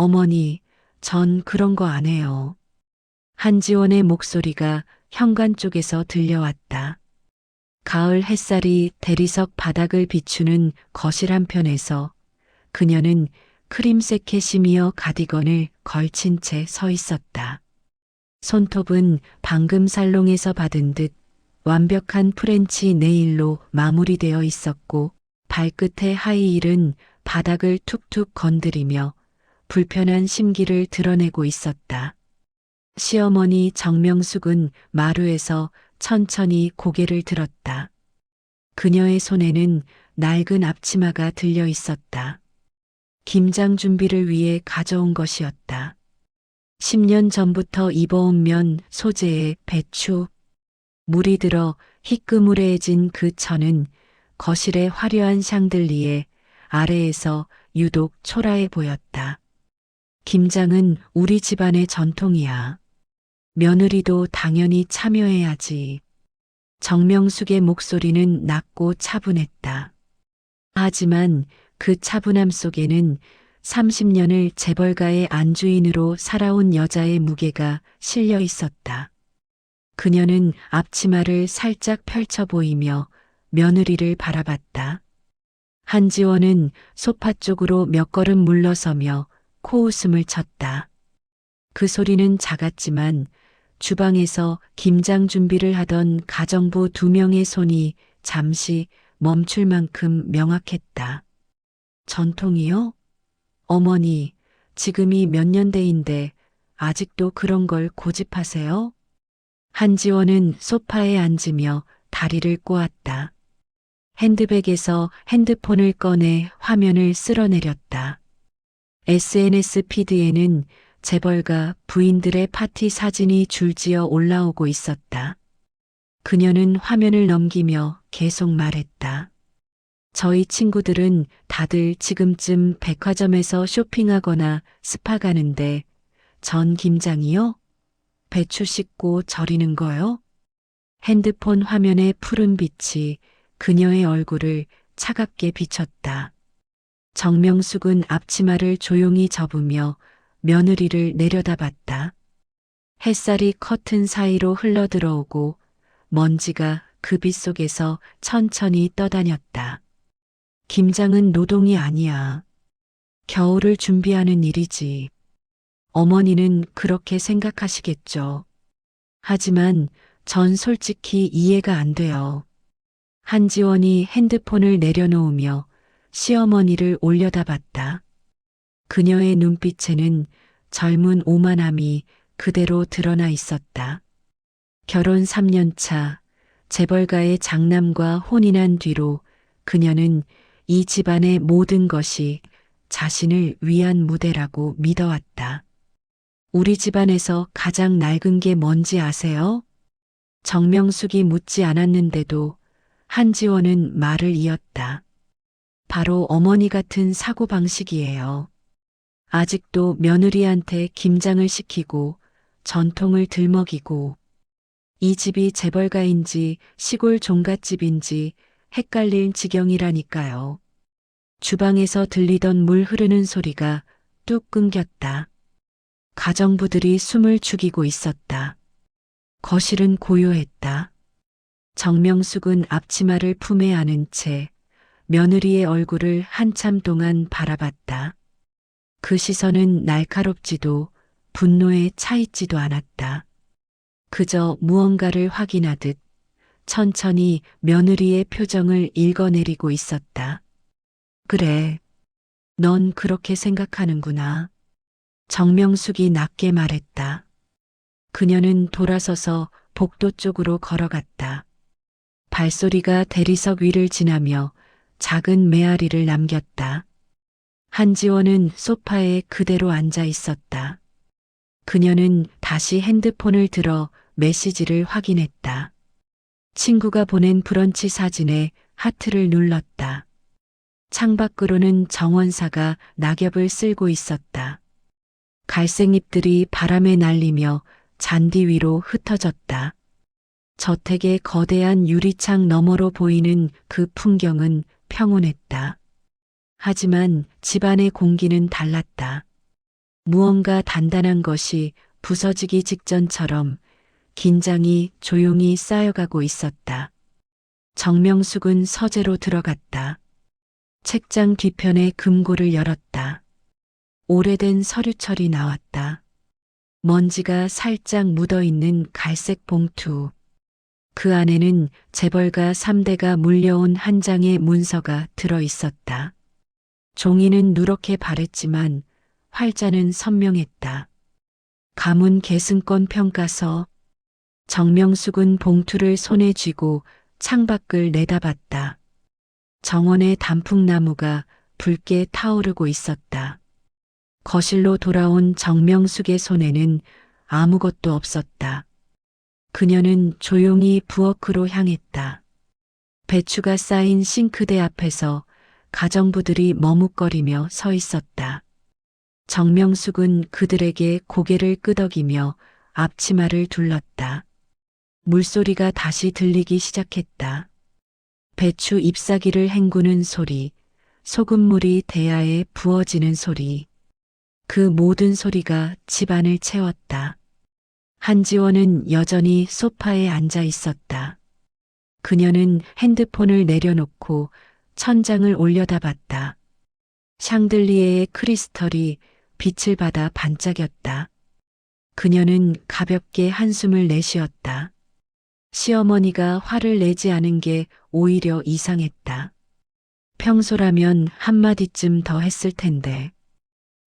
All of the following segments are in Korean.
어머니, 전 그런 거 안 해요. 한지원의 목소리가 현관 쪽에서 들려왔다. 가을 햇살이 대리석 바닥을 비추는 거실 한편에서 그녀는 크림색 캐시미어 가디건을 걸친 채 서 있었다. 손톱은 방금 살롱에서 받은 듯 완벽한 프렌치 네일로 마무리되어 있었고 발끝의 하이힐은 바닥을 툭툭 건드리며 불편한 심기를 드러내고 있었다. 시어머니 정명숙은 마루에서 천천히 고개를 들었다. 그녀의 손에는 낡은 앞치마가 들려 있었다. 김장 준비를 위해 가져온 것이었다. 10년 전부터 입어온 면 소재의 배추. 물이 들어 희끄무레해진 그 천은 거실의 화려한 샹들리에 아래에서 유독 초라해 보였다. 김장은 우리 집안의 전통이야. 며느리도 당연히 참여해야지. 정명숙의 목소리는 낮고 차분했다. 하지만 그 차분함 속에는 30년을 재벌가의 안주인으로 살아온 여자의 무게가 실려 있었다. 그녀는 앞치마를 살짝 펼쳐 보이며 며느리를 바라봤다. 한지원은 소파 쪽으로 몇 걸음 물러서며 코웃음을 쳤다. 그 소리는 작았지만 주방에서 김장 준비를 하던 가정부 2명의 손이 잠시 멈출 만큼 명확했다. 전통이요? 어머니, 지금이 몇 년대인데 아직도 그런 걸 고집하세요? 한지원은 소파에 앉으며 다리를 꼬았다. 핸드백에서 핸드폰을 꺼내 화면을 쓸어내렸다. SNS 피드에는 재벌가 부인들의 파티 사진이 줄지어 올라오고 있었다. 그녀는 화면을 넘기며 계속 말했다. 저희 친구들은 다들 지금쯤 백화점에서 쇼핑하거나 스파 가는데 전 김장이요? 배추 씻고 절이는 거요? 핸드폰 화면의 푸른 빛이 그녀의 얼굴을 차갑게 비쳤다. 정명숙은 앞치마를 조용히 접으며 며느리를 내려다봤다. 햇살이 커튼 사이로 흘러들어오고 먼지가 그 빛 속에서 천천히 떠다녔다. 김장은 노동이 아니야. 겨울을 준비하는 일이지. 어머니는 그렇게 생각하시겠죠. 하지만 전 솔직히 이해가 안 돼요. 한지원이 핸드폰을 내려놓으며 시어머니를 올려다봤다. 그녀의 눈빛에는 젊은 오만함이 그대로 드러나 있었다. 결혼 3년 차, 재벌가의 장남과 혼인한 뒤로 그녀는 이 집안의 모든 것이 자신을 위한 무대라고 믿어왔다. 우리 집안에서 가장 낡은 게 뭔지 아세요? 정명숙이 묻지 않았는데도 한지원은 말을 이었다. 바로 어머니 같은 사고방식이에요. 아직도 며느리한테 김장을 시키고 전통을 들먹이고 이 집이 재벌가인지 시골 종갓집인지 헷갈릴 지경이라니까요. 주방에서 들리던 물 흐르는 소리가 뚝 끊겼다. 가정부들이 숨을 죽이고 있었다. 거실은 고요했다. 정명숙은 앞치마를 품에 안은 채 며느리의 얼굴을 한참 동안 바라봤다. 그 시선은 날카롭지도 분노에 차있지도 않았다. 그저 무언가를 확인하듯 천천히 며느리의 표정을 읽어내리고 있었다. 그래, 넌 그렇게 생각하는구나. 정명숙이 낮게 말했다. 그녀는 돌아서서 복도 쪽으로 걸어갔다. 발소리가 대리석 위를 지나며 작은 메아리를 남겼다. 한지원은 소파에 그대로 앉아 있었다. 그녀는 다시 핸드폰을 들어 메시지를 확인했다. 친구가 보낸 브런치 사진에 하트를 눌렀다. 창밖으로는 정원사가 낙엽을 쓸고 있었다. 갈색잎들이 바람에 날리며 잔디 위로 흩어졌다. 저택의 거대한 유리창 너머로 보이는 그 풍경은 평온했다. 하지만 집안의 공기는 달랐다. 무언가 단단한 것이 부서지기 직전처럼 긴장이 조용히 쌓여가고 있었다. 정명숙은 서재로 들어갔다. 책장 뒤편의 금고를 열었다. 오래된 서류철이 나왔다. 먼지가 살짝 묻어있는 갈색 봉투. 그 안에는 재벌가 3대가 물려온 한 장의 문서가 들어 있었다. 종이는 누렇게 바랬지만 활자는 선명했다. 가문 계승권 평가서. 정명숙은 봉투를 손에 쥐고 창밖을 내다봤다. 정원의 단풍나무가 붉게 타오르고 있었다. 거실로 돌아온 정명숙의 손에는 아무것도 없었다. 그녀는 조용히 부엌으로 향했다. 배추가 쌓인 싱크대 앞에서 가정부들이 머뭇거리며 서 있었다. 정명숙은 그들에게 고개를 끄덕이며 앞치마를 둘렀다. 물소리가 다시 들리기 시작했다. 배추 잎사귀를 헹구는 소리, 소금물이 대야에 부어지는 소리. 그 모든 소리가 집안을 채웠다. 한지원은 여전히 소파에 앉아 있었다. 그녀는 핸드폰을 내려놓고 천장을 올려다봤다. 샹들리에의 크리스털이 빛을 받아 반짝였다. 그녀는 가볍게 한숨을 내쉬었다. 시어머니가 화를 내지 않은 게 오히려 이상했다. 평소라면 한마디쯤 더 했을 텐데.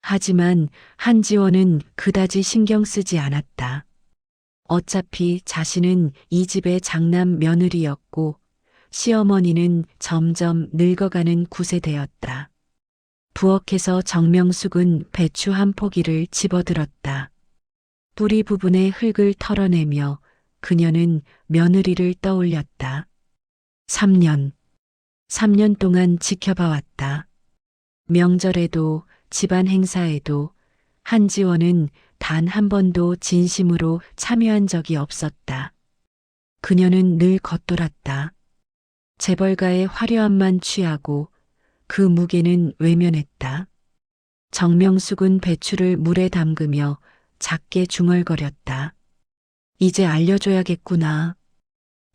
하지만 한지원은 그다지 신경 쓰지 않았다. 어차피 자신은 이 집의 장남 며느리였고 시어머니는 점점 늙어가는 구세대였다. 부엌에서 정명숙은 배추 한 포기를 집어들었다. 뿌리 부분의 흙을 털어내며 그녀는 며느리를 떠올렸다. 3년 동안 지켜봐왔다. 명절에도 집안 행사에도 한지원은 단 한 번도 진심으로 참여한 적이 없었다. 그녀는 늘 겉돌았다. 재벌가의 화려함만 취하고 그 무게는 외면했다. 정명숙은 배추를 물에 담그며 작게 중얼거렸다. 이제 알려줘야겠구나.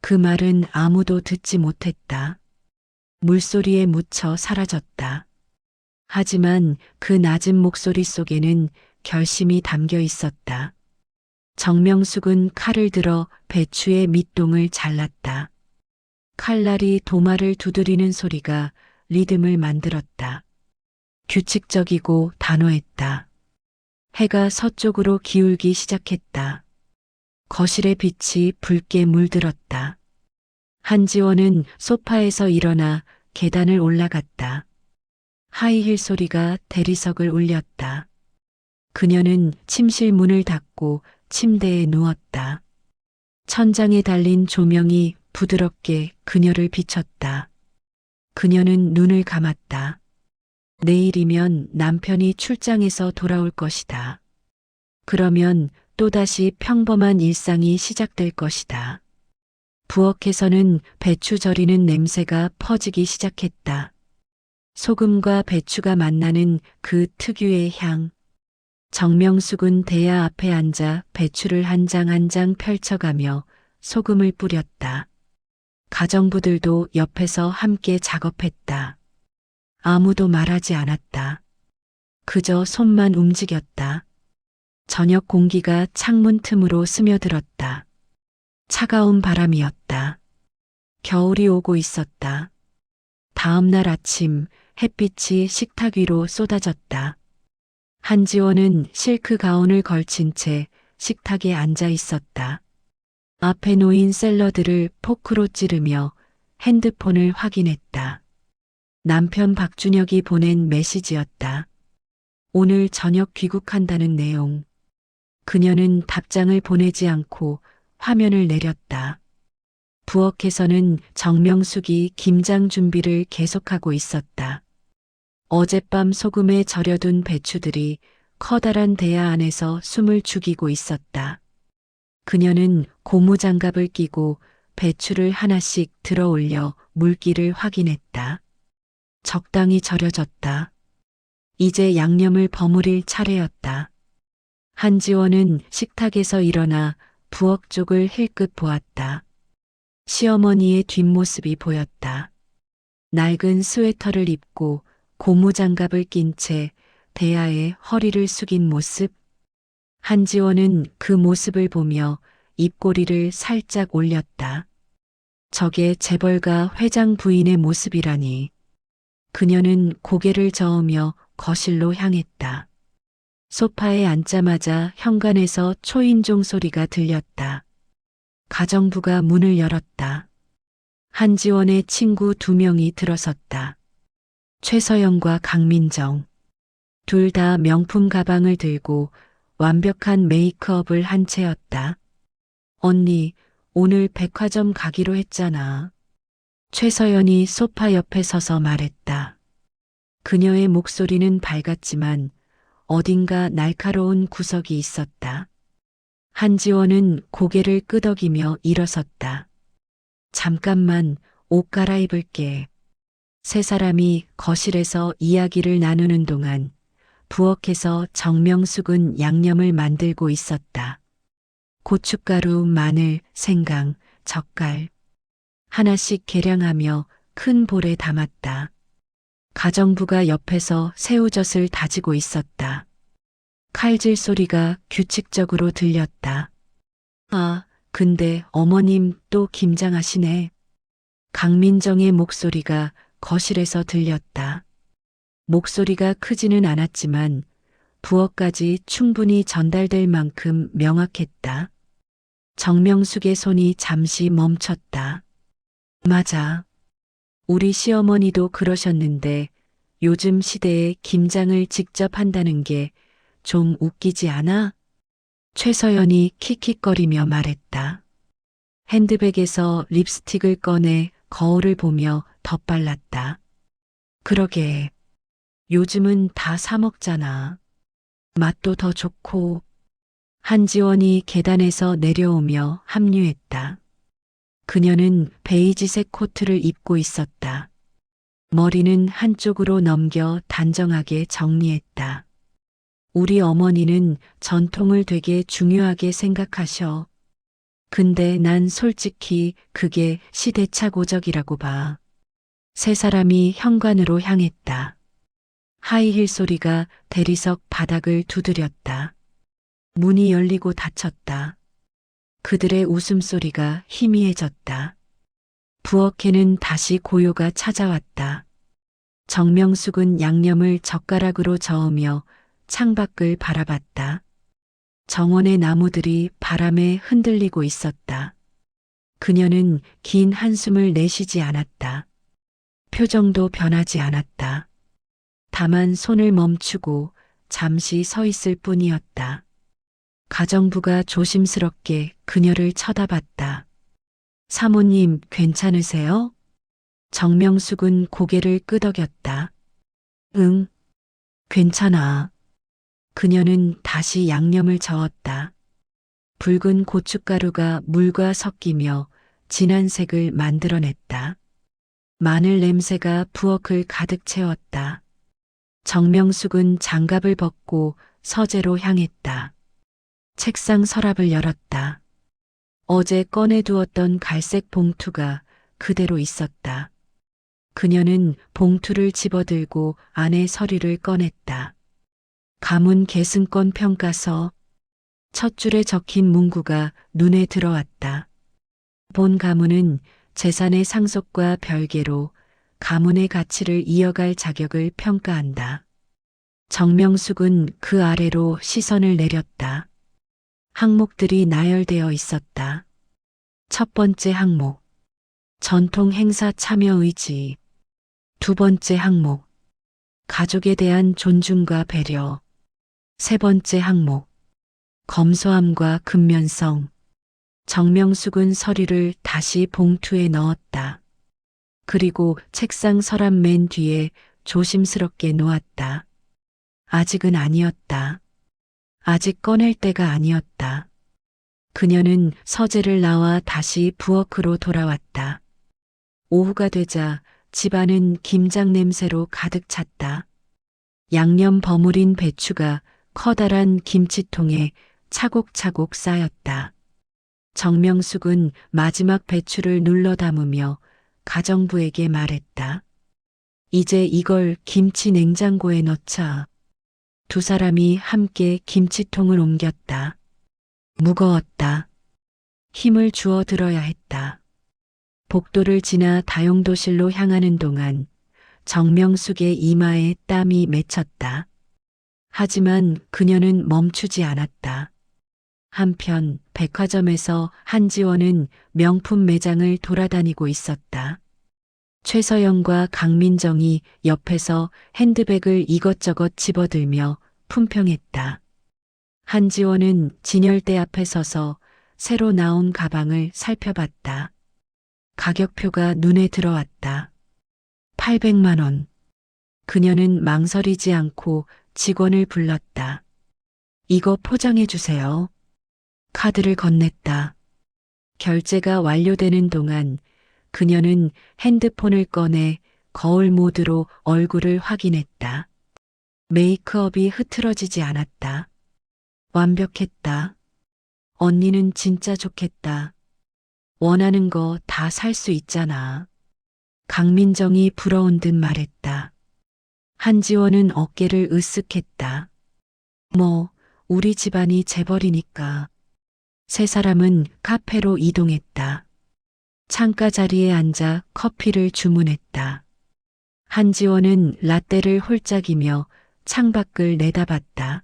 그 말은 아무도 듣지 못했다. 물소리에 묻혀 사라졌다. 하지만 그 낮은 목소리 속에는 결심이 담겨 있었다. 정명숙은 칼을 들어 배추의 밑동을 잘랐다. 칼날이 도마를 두드리는 소리가 리듬을 만들었다. 규칙적이고 단호했다. 해가 서쪽으로 기울기 시작했다. 거실의 빛이 붉게 물들었다. 한지원은 소파에서 일어나 계단을 올라갔다. 하이힐 소리가 대리석을 울렸다. 그녀는 침실 문을 닫고 침대에 누웠다. 천장에 달린 조명이 부드럽게 그녀를 비췄다. 그녀는 눈을 감았다. 내일이면 남편이 출장에서 돌아올 것이다. 그러면 또다시 평범한 일상이 시작될 것이다. 부엌에서는 배추 절이는 냄새가 퍼지기 시작했다. 소금과 배추가 만나는 그 특유의 향. 정명숙은 대야 앞에 앉아 배추를 한 장 한 장 펼쳐가며 소금을 뿌렸다. 가정부들도 옆에서 함께 작업했다. 아무도 말하지 않았다. 그저 손만 움직였다. 저녁 공기가 창문 틈으로 스며들었다. 차가운 바람이었다. 겨울이 오고 있었다. 다음 날 아침 햇빛이 식탁 위로 쏟아졌다. 한지원은 실크 가운을 걸친 채 식탁에 앉아 있었다. 앞에 놓인 샐러드를 포크로 찌르며 핸드폰을 확인했다. 남편 박준혁이 보낸 메시지였다. 오늘 저녁 귀국한다는 내용. 그녀는 답장을 보내지 않고 화면을 내렸다. 부엌에서는 정명숙이 김장 준비를 계속하고 있었다. 어젯밤 소금에 절여둔 배추들이 커다란 대야 안에서 숨을 죽이고 있었다. 그녀는 고무장갑을 끼고 배추를 하나씩 들어 올려 물기를 확인했다. 적당히 절여졌다. 이제 양념을 버무릴 차례였다. 한지원은 식탁에서 일어나 부엌 쪽을 힐끗 보았다. 시어머니의 뒷모습이 보였다. 낡은 스웨터를 입고 고무장갑을 낀 채 대야에 허리를 숙인 모습. 한지원은 그 모습을 보며 입꼬리를 살짝 올렸다. 저게 재벌가 회장 부인의 모습이라니. 그녀는 고개를 저으며 거실로 향했다. 소파에 앉자마자 현관에서 초인종 소리가 들렸다. 가정부가 문을 열었다. 한지원의 친구 2명이 들어섰다. 최서영과 강민정. 둘 다 명품 가방을 들고 완벽한 메이크업을 한 채였다. 언니, 오늘 백화점 가기로 했잖아. 최서연이 소파 옆에 서서 말했다. 그녀의 목소리는 밝았지만 어딘가 날카로운 구석이 있었다. 한지원은 고개를 끄덕이며 일어섰다. 잠깐만 옷 갈아입을게. 세 사람이 거실에서 이야기를 나누는 동안 부엌에서 정명숙은 양념을 만들고 있었다. 고춧가루, 마늘, 생강, 젓갈. 하나씩 계량하며 큰 볼에 담았다. 가정부가 옆에서 새우젓을 다지고 있었다. 칼질 소리가 규칙적으로 들렸다. 아, 근데 어머님 또 김장하시네. 강민정의 목소리가 거실에서 들렸다. 목소리가 크지는 않았지만 부엌까지 충분히 전달될 만큼 명확했다. 정명숙의 손이 잠시 멈췄다. 맞아. 우리 시어머니도 그러셨는데 요즘 시대에 김장을 직접 한다는 게 좀 웃기지 않아? 최서연이 킥킥거리며 말했다. 핸드백에서 립스틱을 꺼내 거울을 보며 덧발랐다. 그러게. 요즘은 다 사 먹잖아. 맛도 더 좋고. 한지원이 계단에서 내려오며 합류했다. 그녀는 베이지색 코트를 입고 있었다. 머리는 한쪽으로 넘겨 단정하게 정리했다. 우리 어머니는 전통을 되게 중요하게 생각하셔. 근데 난 솔직히 그게 시대착오적이라고 봐. 세 사람이 현관으로 향했다. 하이힐 소리가 대리석 바닥을 두드렸다. 문이 열리고 닫혔다. 그들의 웃음소리가 희미해졌다. 부엌에는 다시 고요가 찾아왔다. 정명숙은 양념을 젓가락으로 저으며 창밖을 바라봤다. 정원의 나무들이 바람에 흔들리고 있었다. 그녀는 긴 한숨을 내쉬지 않았다. 표정도 변하지 않았다. 다만 손을 멈추고 잠시 서 있을 뿐이었다. 가정부가 조심스럽게 그녀를 쳐다봤다. 사모님, 괜찮으세요? 정명숙은 고개를 끄덕였다. 응, 괜찮아. 그녀는 다시 양념을 저었다. 붉은 고춧가루가 물과 섞이며 진한 색을 만들어냈다. 마늘 냄새가 부엌을 가득 채웠다. 정명숙은 장갑을 벗고 서재로 향했다. 책상 서랍을 열었다. 어제 꺼내두었던 갈색 봉투가 그대로 있었다. 그녀는 봉투를 집어들고 안에 서류를 꺼냈다. 가문 계승권 평가서. 첫 줄에 적힌 문구가 눈에 들어왔다. 본 가문은 재산의 상속과 별개로 가문의 가치를 이어갈 자격을 평가한다. 정명숙은 그 아래로 시선을 내렸다. 항목들이 나열되어 있었다. 첫 번째 항목. 전통 행사 참여 의지. 두 번째 항목. 가족에 대한 존중과 배려. 세 번째 항목. 검소함과 근면성. 정명숙은 서류를 다시 봉투에 넣었다. 그리고 책상 서랍 맨 뒤에 조심스럽게 놓았다. 아직은 아니었다. 아직 꺼낼 때가 아니었다. 그녀는 서재를 나와 다시 부엌으로 돌아왔다. 오후가 되자 집안은 김장 냄새로 가득 찼다. 양념 버무린 배추가 커다란 김치통에 차곡차곡 쌓였다. 정명숙은 마지막 배추를 눌러 담으며 가정부에게 말했다. 이제 이걸 김치 냉장고에 넣자. 두 사람이 함께 김치통을 옮겼다. 무거웠다. 힘을 주어 들어야 했다. 복도를 지나 다용도실로 향하는 동안 정명숙의 이마에 땀이 맺혔다. 하지만 그녀는 멈추지 않았다. 한편 백화점에서 한지원은 명품 매장을 돌아다니고 있었다. 최서영과 강민정이 옆에서 핸드백을 이것저것 집어들며 품평했다. 한지원은 진열대 앞에 서서 새로 나온 가방을 살펴봤다. 가격표가 눈에 들어왔다. 800만 원. 그녀는 망설이지 않고 직원을 불렀다. 이거 포장해 주세요. 카드를 건넸다. 결제가 완료되는 동안 그녀는 핸드폰을 꺼내 거울 모드로 얼굴을 확인했다. 메이크업이 흐트러지지 않았다. 완벽했다. 언니는 진짜 좋겠다. 원하는 거 다 살 수 있잖아. 강민정이 부러운 듯 말했다. 한지원은 어깨를 으쓱했다. 뭐, 우리 집안이 재벌이니까. 세 사람은 카페로 이동했다. 창가 자리에 앉아 커피를 주문했다. 한지원은 라떼를 홀짝이며 창밖을 내다봤다.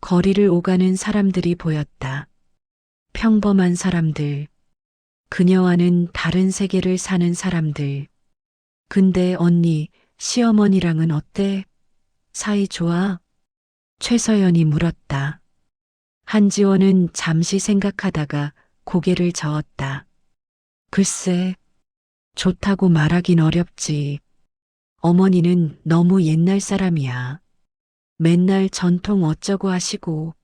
거리를 오가는 사람들이 보였다. 평범한 사람들. 그녀와는 다른 세계를 사는 사람들. 근데 언니, 시어머니랑은 어때? 사이 좋아? 최서연이 물었다. 한지원은 잠시 생각하다가 고개를 저었다. 글쎄, 좋다고 말하긴 어렵지. 어머니는 너무 옛날 사람이야. 맨날 전통 어쩌고 하시고.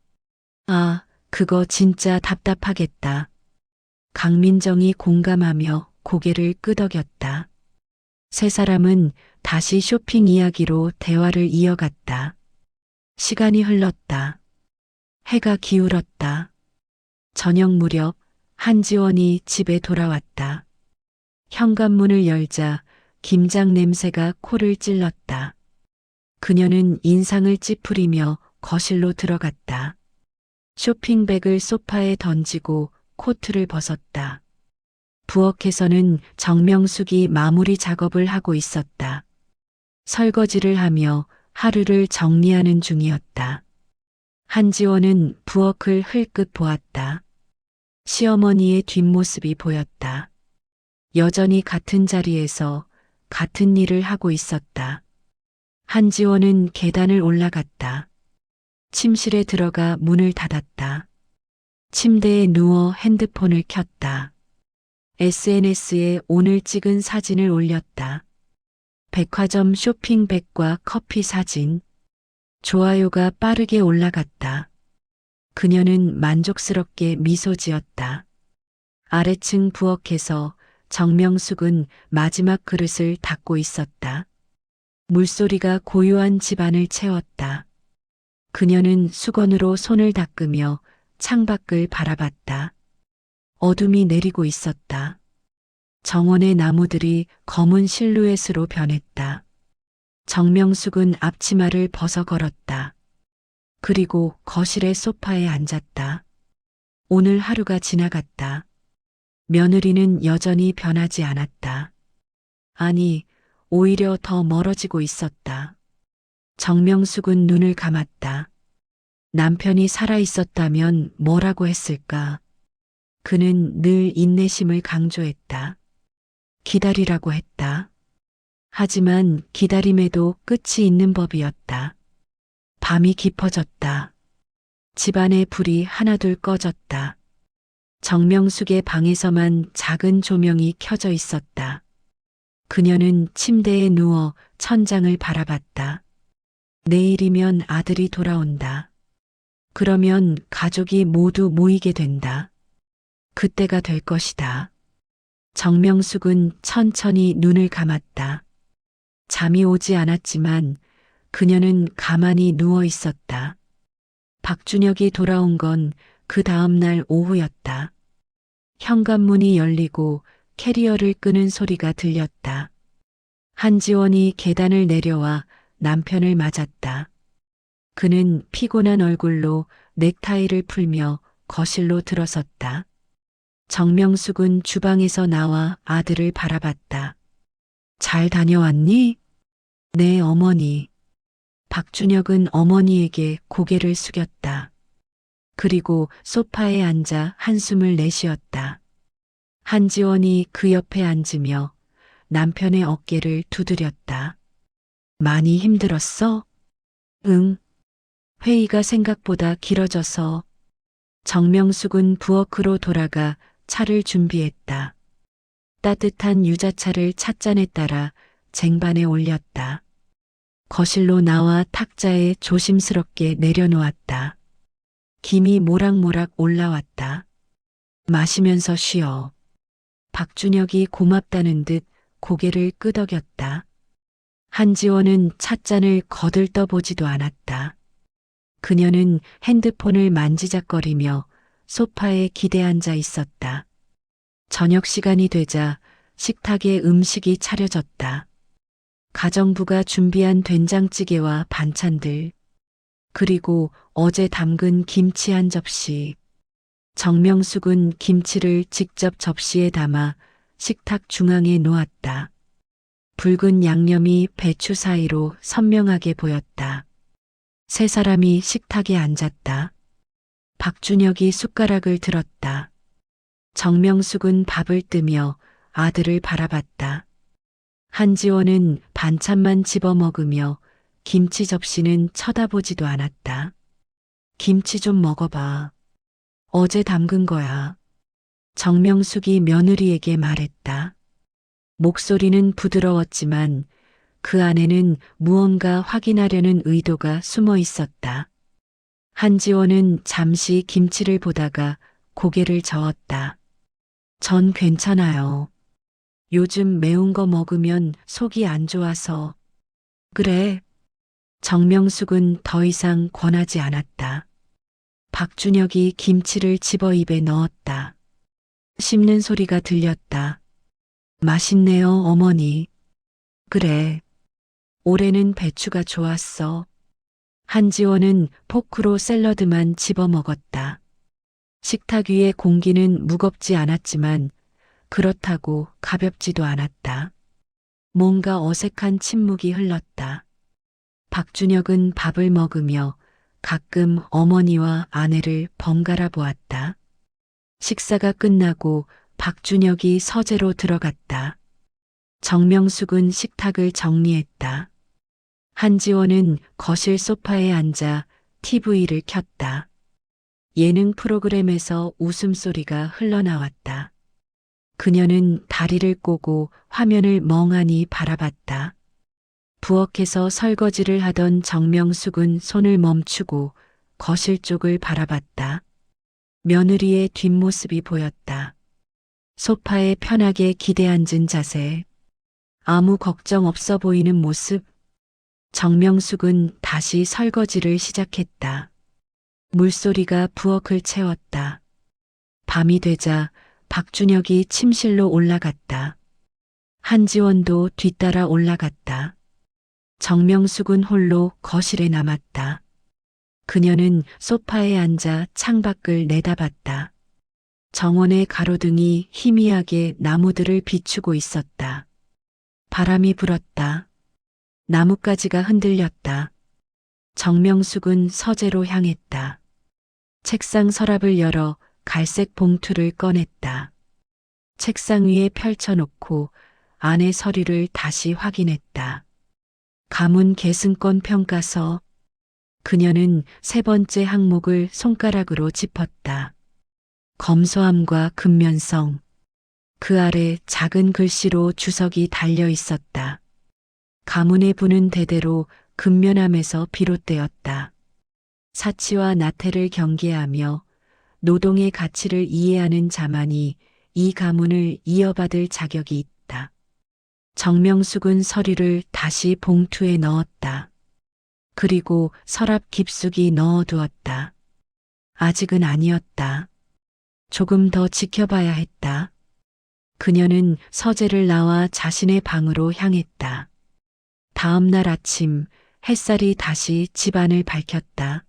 아, 그거 진짜 답답하겠다. 강민정이 공감하며 고개를 끄덕였다. 세 사람은 다시 쇼핑 이야기로 대화를 이어갔다. 시간이 흘렀다. 해가 기울었다. 저녁 무렵 한지원이 집에 돌아왔다. 현관문을 열자 김장 냄새가 코를 찔렀다. 그녀는 인상을 찌푸리며 거실로 들어갔다. 쇼핑백을 소파에 던지고 코트를 벗었다. 부엌에서는 정명숙이 마무리 작업을 하고 있었다. 설거지를 하며 하루를 정리하는 중이었다. 한지원은 부엌을 흘끗 보았다. 시어머니의 뒷모습이 보였다. 여전히 같은 자리에서 같은 일을 하고 있었다. 한지원은 계단을 올라갔다. 침실에 들어가 문을 닫았다. 침대에 누워 핸드폰을 켰다. SNS에 오늘 찍은 사진을 올렸다. 백화점 쇼핑백과 커피 사진. 좋아요가 빠르게 올라갔다. 그녀는 만족스럽게 미소 지었다. 아래층 부엌에서 정명숙은 마지막 그릇을 닦고 있었다. 물소리가 고요한 집안을 채웠다. 그녀는 수건으로 손을 닦으며 창밖을 바라봤다. 어둠이 내리고 있었다. 정원의 나무들이 검은 실루엣으로 변했다. 정명숙은 앞치마를 벗어 걸었다. 그리고 거실의 소파에 앉았다. 오늘 하루가 지나갔다. 며느리는 여전히 변하지 않았다. 아니, 오히려 더 멀어지고 있었다. 정명숙은 눈을 감았다. 남편이 살아 있었다면 뭐라고 했을까? 그는 늘 인내심을 강조했다. 기다리라고 했다. 하지만 기다림에도 끝이 있는 법이었다. 밤이 깊어졌다. 집안의 불이 하나둘 꺼졌다. 정명숙의 방에서만 작은 조명이 켜져 있었다. 그녀는 침대에 누워 천장을 바라봤다. 내일이면 아들이 돌아온다. 그러면 가족이 모두 모이게 된다. 그때가 될 것이다. 정명숙은 천천히 눈을 감았다. 잠이 오지 않았지만 그녀는 가만히 누워 있었다. 박준혁이 돌아온 건 그 다음 날 오후였다. 현관문이 열리고 캐리어를 끄는 소리가 들렸다. 한지원이 계단을 내려와 남편을 맞았다. 그는 피곤한 얼굴로 넥타이를 풀며 거실로 들어섰다. 정명숙은 주방에서 나와 아들을 바라봤다. 잘 다녀왔니? 네, 어머니. 박준혁은 어머니에게 고개를 숙였다. 그리고 소파에 앉아 한숨을 내쉬었다. 한지원이 그 옆에 앉으며 남편의 어깨를 두드렸다. 많이 힘들었어? 응. 회의가 생각보다 길어져서. 정명숙은 부엌으로 돌아가 차를 준비했다. 따뜻한 유자차를 찻잔에 따라 쟁반에 올렸다. 거실로 나와 탁자에 조심스럽게 내려놓았다. 김이 모락모락 올라왔다. 마시면서 쉬어. 박준혁이 고맙다는 듯 고개를 끄덕였다. 한지원은 찻잔을 거들떠보지도 않았다. 그녀는 핸드폰을 만지작거리며 소파에 기대앉아 있었다. 저녁 시간이 되자 식탁에 음식이 차려졌다. 가정부가 준비한 된장찌개와 반찬들, 그리고 어제 담근 김치 한 접시. 정명숙은 김치를 직접 접시에 담아 식탁 중앙에 놓았다. 붉은 양념이 배추 사이로 선명하게 보였다. 세 사람이 식탁에 앉았다. 박준혁이 숟가락을 들었다. 정명숙은 밥을 뜨며 아들을 바라봤다. 한지원은 반찬만 집어 먹으며 김치 접시는 쳐다보지도 않았다. 김치 좀 먹어봐. 어제 담근 거야. 정명숙이 며느리에게 말했다. 목소리는 부드러웠지만 그 안에는 무언가 확인하려는 의도가 숨어 있었다. 한지원은 잠시 김치를 보다가 고개를 저었다. 전 괜찮아요. 요즘 매운 거 먹으면 속이 안 좋아서. 그래. 정명숙은 더 이상 권하지 않았다. 박준혁이 김치를 집어 입에 넣었다. 씹는 소리가 들렸다. 맛있네요, 어머니. 그래. 올해는 배추가 좋았어. 한지원은 포크로 샐러드만 집어 먹었다. 식탁 위의 공기는 무겁지 않았지만 그렇다고 가볍지도 않았다. 뭔가 어색한 침묵이 흘렀다. 박준혁은 밥을 먹으며 가끔 어머니와 아내를 번갈아 보았다. 식사가 끝나고 박준혁이 서재로 들어갔다. 정명숙은 식탁을 정리했다. 한지원은 거실 소파에 앉아 TV를 켰다. 예능 프로그램에서 웃음소리가 흘러나왔다. 그녀는 다리를 꼬고 화면을 멍하니 바라봤다. 부엌에서 설거지를 하던 정명숙은 손을 멈추고 거실 쪽을 바라봤다. 며느리의 뒷모습이 보였다. 소파에 편하게 기대앉은 자세. 아무 걱정 없어 보이는 모습. 정명숙은 다시 설거지를 시작했다. 물소리가 부엌을 채웠다. 밤이 되자 박준혁이 침실로 올라갔다. 한지원도 뒤따라 올라갔다. 정명숙은 홀로 거실에 남았다. 그녀는 소파에 앉아 창밖을 내다봤다. 정원의 가로등이 희미하게 나무들을 비추고 있었다. 바람이 불었다. 나뭇가지가 흔들렸다. 정명숙은 서재로 향했다. 책상 서랍을 열어 갈색 봉투를 꺼냈다. 책상 위에 펼쳐놓고 안의 서류를 다시 확인했다. 가문 계승권 평가서. 그녀는 세 번째 항목을 손가락으로 짚었다. 검소함과 근면성. 그 아래 작은 글씨로 주석이 달려 있었다. 가문의 부는 대대로 근면함에서 비롯되었다. 사치와 나태를 경계하며 노동의 가치를 이해하는 자만이 이 가문을 이어받을 자격이 있다. 정명숙은 서류를 다시 봉투에 넣었다. 그리고 서랍 깊숙이 넣어두었다. 아직은 아니었다. 조금 더 지켜봐야 했다. 그녀는 서재를 나와 자신의 방으로 향했다. 다음 날 아침 햇살이 다시 집안을 밝혔다.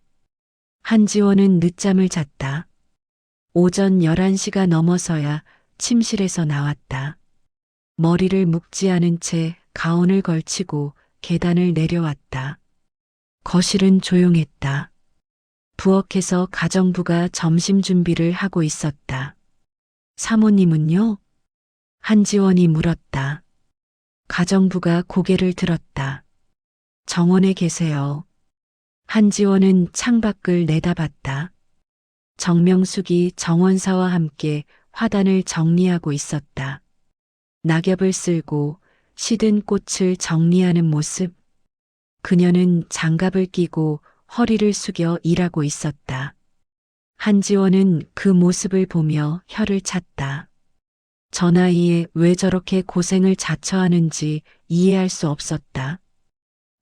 한지원은 늦잠을 잤다. 오전 11시가 넘어서야 침실에서 나왔다. 머리를 묶지 않은 채 가운을 걸치고 계단을 내려왔다. 거실은 조용했다. 부엌에서 가정부가 점심 준비를 하고 있었다. 사모님은요? 한지원이 물었다. 가정부가 고개를 들었다. 정원에 계세요. 한지원은 창밖을 내다봤다. 정명숙이 정원사와 함께 화단을 정리하고 있었다. 낙엽을 쓸고 시든 꽃을 정리하는 모습. 그녀는 장갑을 끼고 허리를 숙여 일하고 있었다. 한지원은 그 모습을 보며 혀를 찼다. 저 나이에 왜 저렇게 고생을 자처하는지 이해할 수 없었다.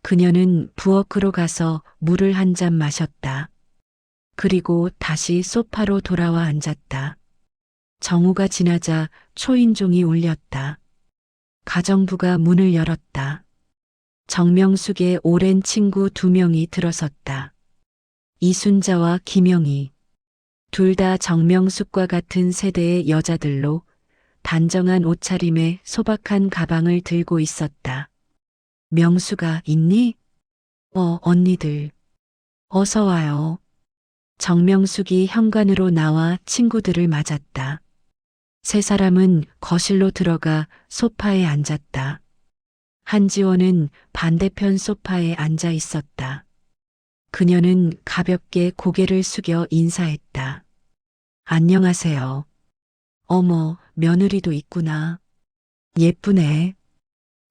그녀는 부엌으로 가서 물을 한 잔 마셨다. 그리고 다시 소파로 돌아와 앉았다. 정오가 지나자 초인종이 울렸다. 가정부가 문을 열었다. 정명숙의 오랜 친구 2명이 들어섰다. 이순자와 김영희. 둘 다 정명숙과 같은 세대의 여자들로 단정한 옷차림에 소박한 가방을 들고 있었다. 명수가 있니? 언니들. 어서 와요. 정명숙이 현관으로 나와 친구들을 맞았다. 세 사람은 거실로 들어가 소파에 앉았다. 한지원은 반대편 소파에 앉아 있었다. 그녀는 가볍게 고개를 숙여 인사했다. 안녕하세요. 어머, 며느리도 있구나. 예쁘네.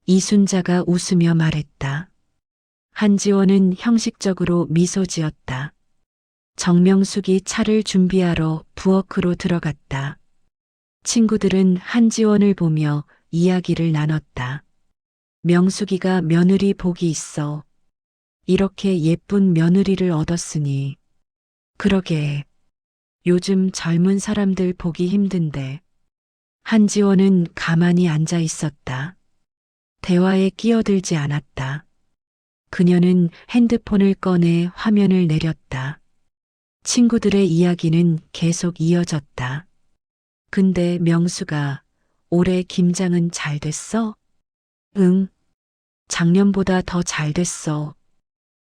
이순자가 웃으며 말했다. 한지원은 형식적으로 미소 지었다. 정명숙이 차를 준비하러 부엌으로 들어갔다. 친구들은 한지원을 보며 이야기를 나눴다. 명숙이가 며느리 복이 있어. 이렇게 예쁜 며느리를 얻었으니. 그러게. 요즘 젊은 사람들 보기 힘든데. 한지원은 가만히 앉아 있었다. 대화에 끼어들지 않았다. 그녀는 핸드폰을 꺼내 화면을 내렸다. 친구들의 이야기는 계속 이어졌다. 근데 명수가 올해 김장은 잘 됐어? 응. 작년보다 더 잘 됐어.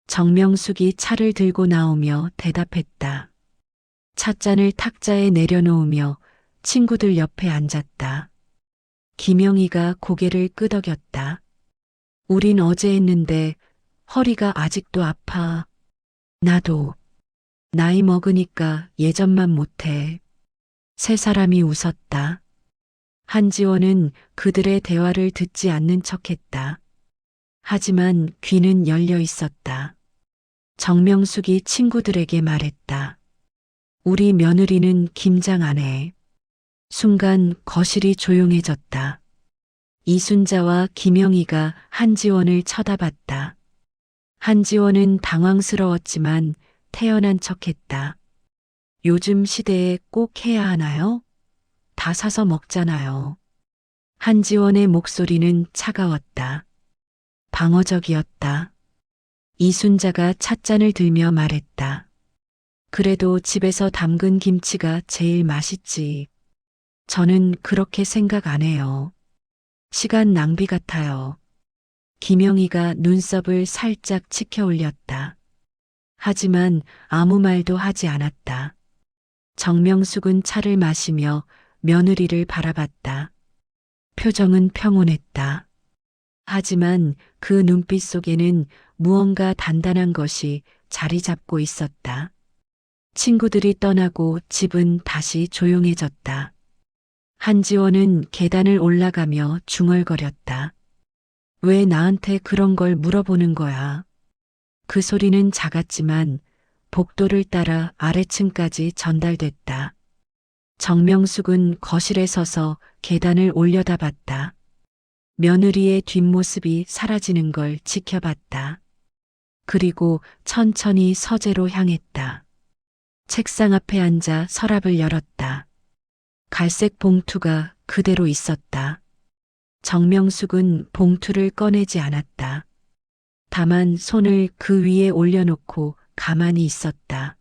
정명숙이 차를 들고 나오며 대답했다. 찻잔을 탁자에 내려놓으며 친구들 옆에 앉았다. 김영희가 고개를 끄덕였다. 우린 어제 했는데 허리가 아직도 아파. 나도. 나이 먹으니까 예전만 못해. 세 사람이 웃었다. 한지원은 그들의 대화를 듣지 않는 척했다. 하지만 귀는 열려 있었다. 정명숙이 친구들에게 말했다. 우리 며느리는 김장 안 해. 순간 거실이 조용해졌다. 이순자와 김영희가 한지원을 쳐다봤다. 한지원은 당황스러웠지만 태연한 척했다. 요즘 시대에 꼭 해야 하나요? 다 사서 먹잖아요. 한지원의 목소리는 차가웠다. 방어적이었다. 이순자가 찻잔을 들며 말했다. 그래도 집에서 담근 김치가 제일 맛있지. 저는 그렇게 생각 안 해요. 시간 낭비 같아요. 김영희가 눈썹을 살짝 치켜 올렸다. 하지만 아무 말도 하지 않았다. 정명숙은 차를 마시며 며느리를 바라봤다. 표정은 평온했다. 하지만 그 눈빛 속에는 무언가 단단한 것이 자리 잡고 있었다. 친구들이 떠나고 집은 다시 조용해졌다. 한지원은 계단을 올라가며 중얼거렸다. 왜 나한테 그런 걸 물어보는 거야? 그 소리는 작았지만 복도를 따라 아래층까지 전달됐다. 정명숙은 거실에 서서 계단을 올려다봤다. 며느리의 뒷모습이 사라지는 걸 지켜봤다. 그리고 천천히 서재로 향했다. 책상 앞에 앉아 서랍을 열었다. 갈색 봉투가 그대로 있었다. 정명숙은 봉투를 꺼내지 않았다. 다만 손을 그 위에 올려놓고 가만히 있었다.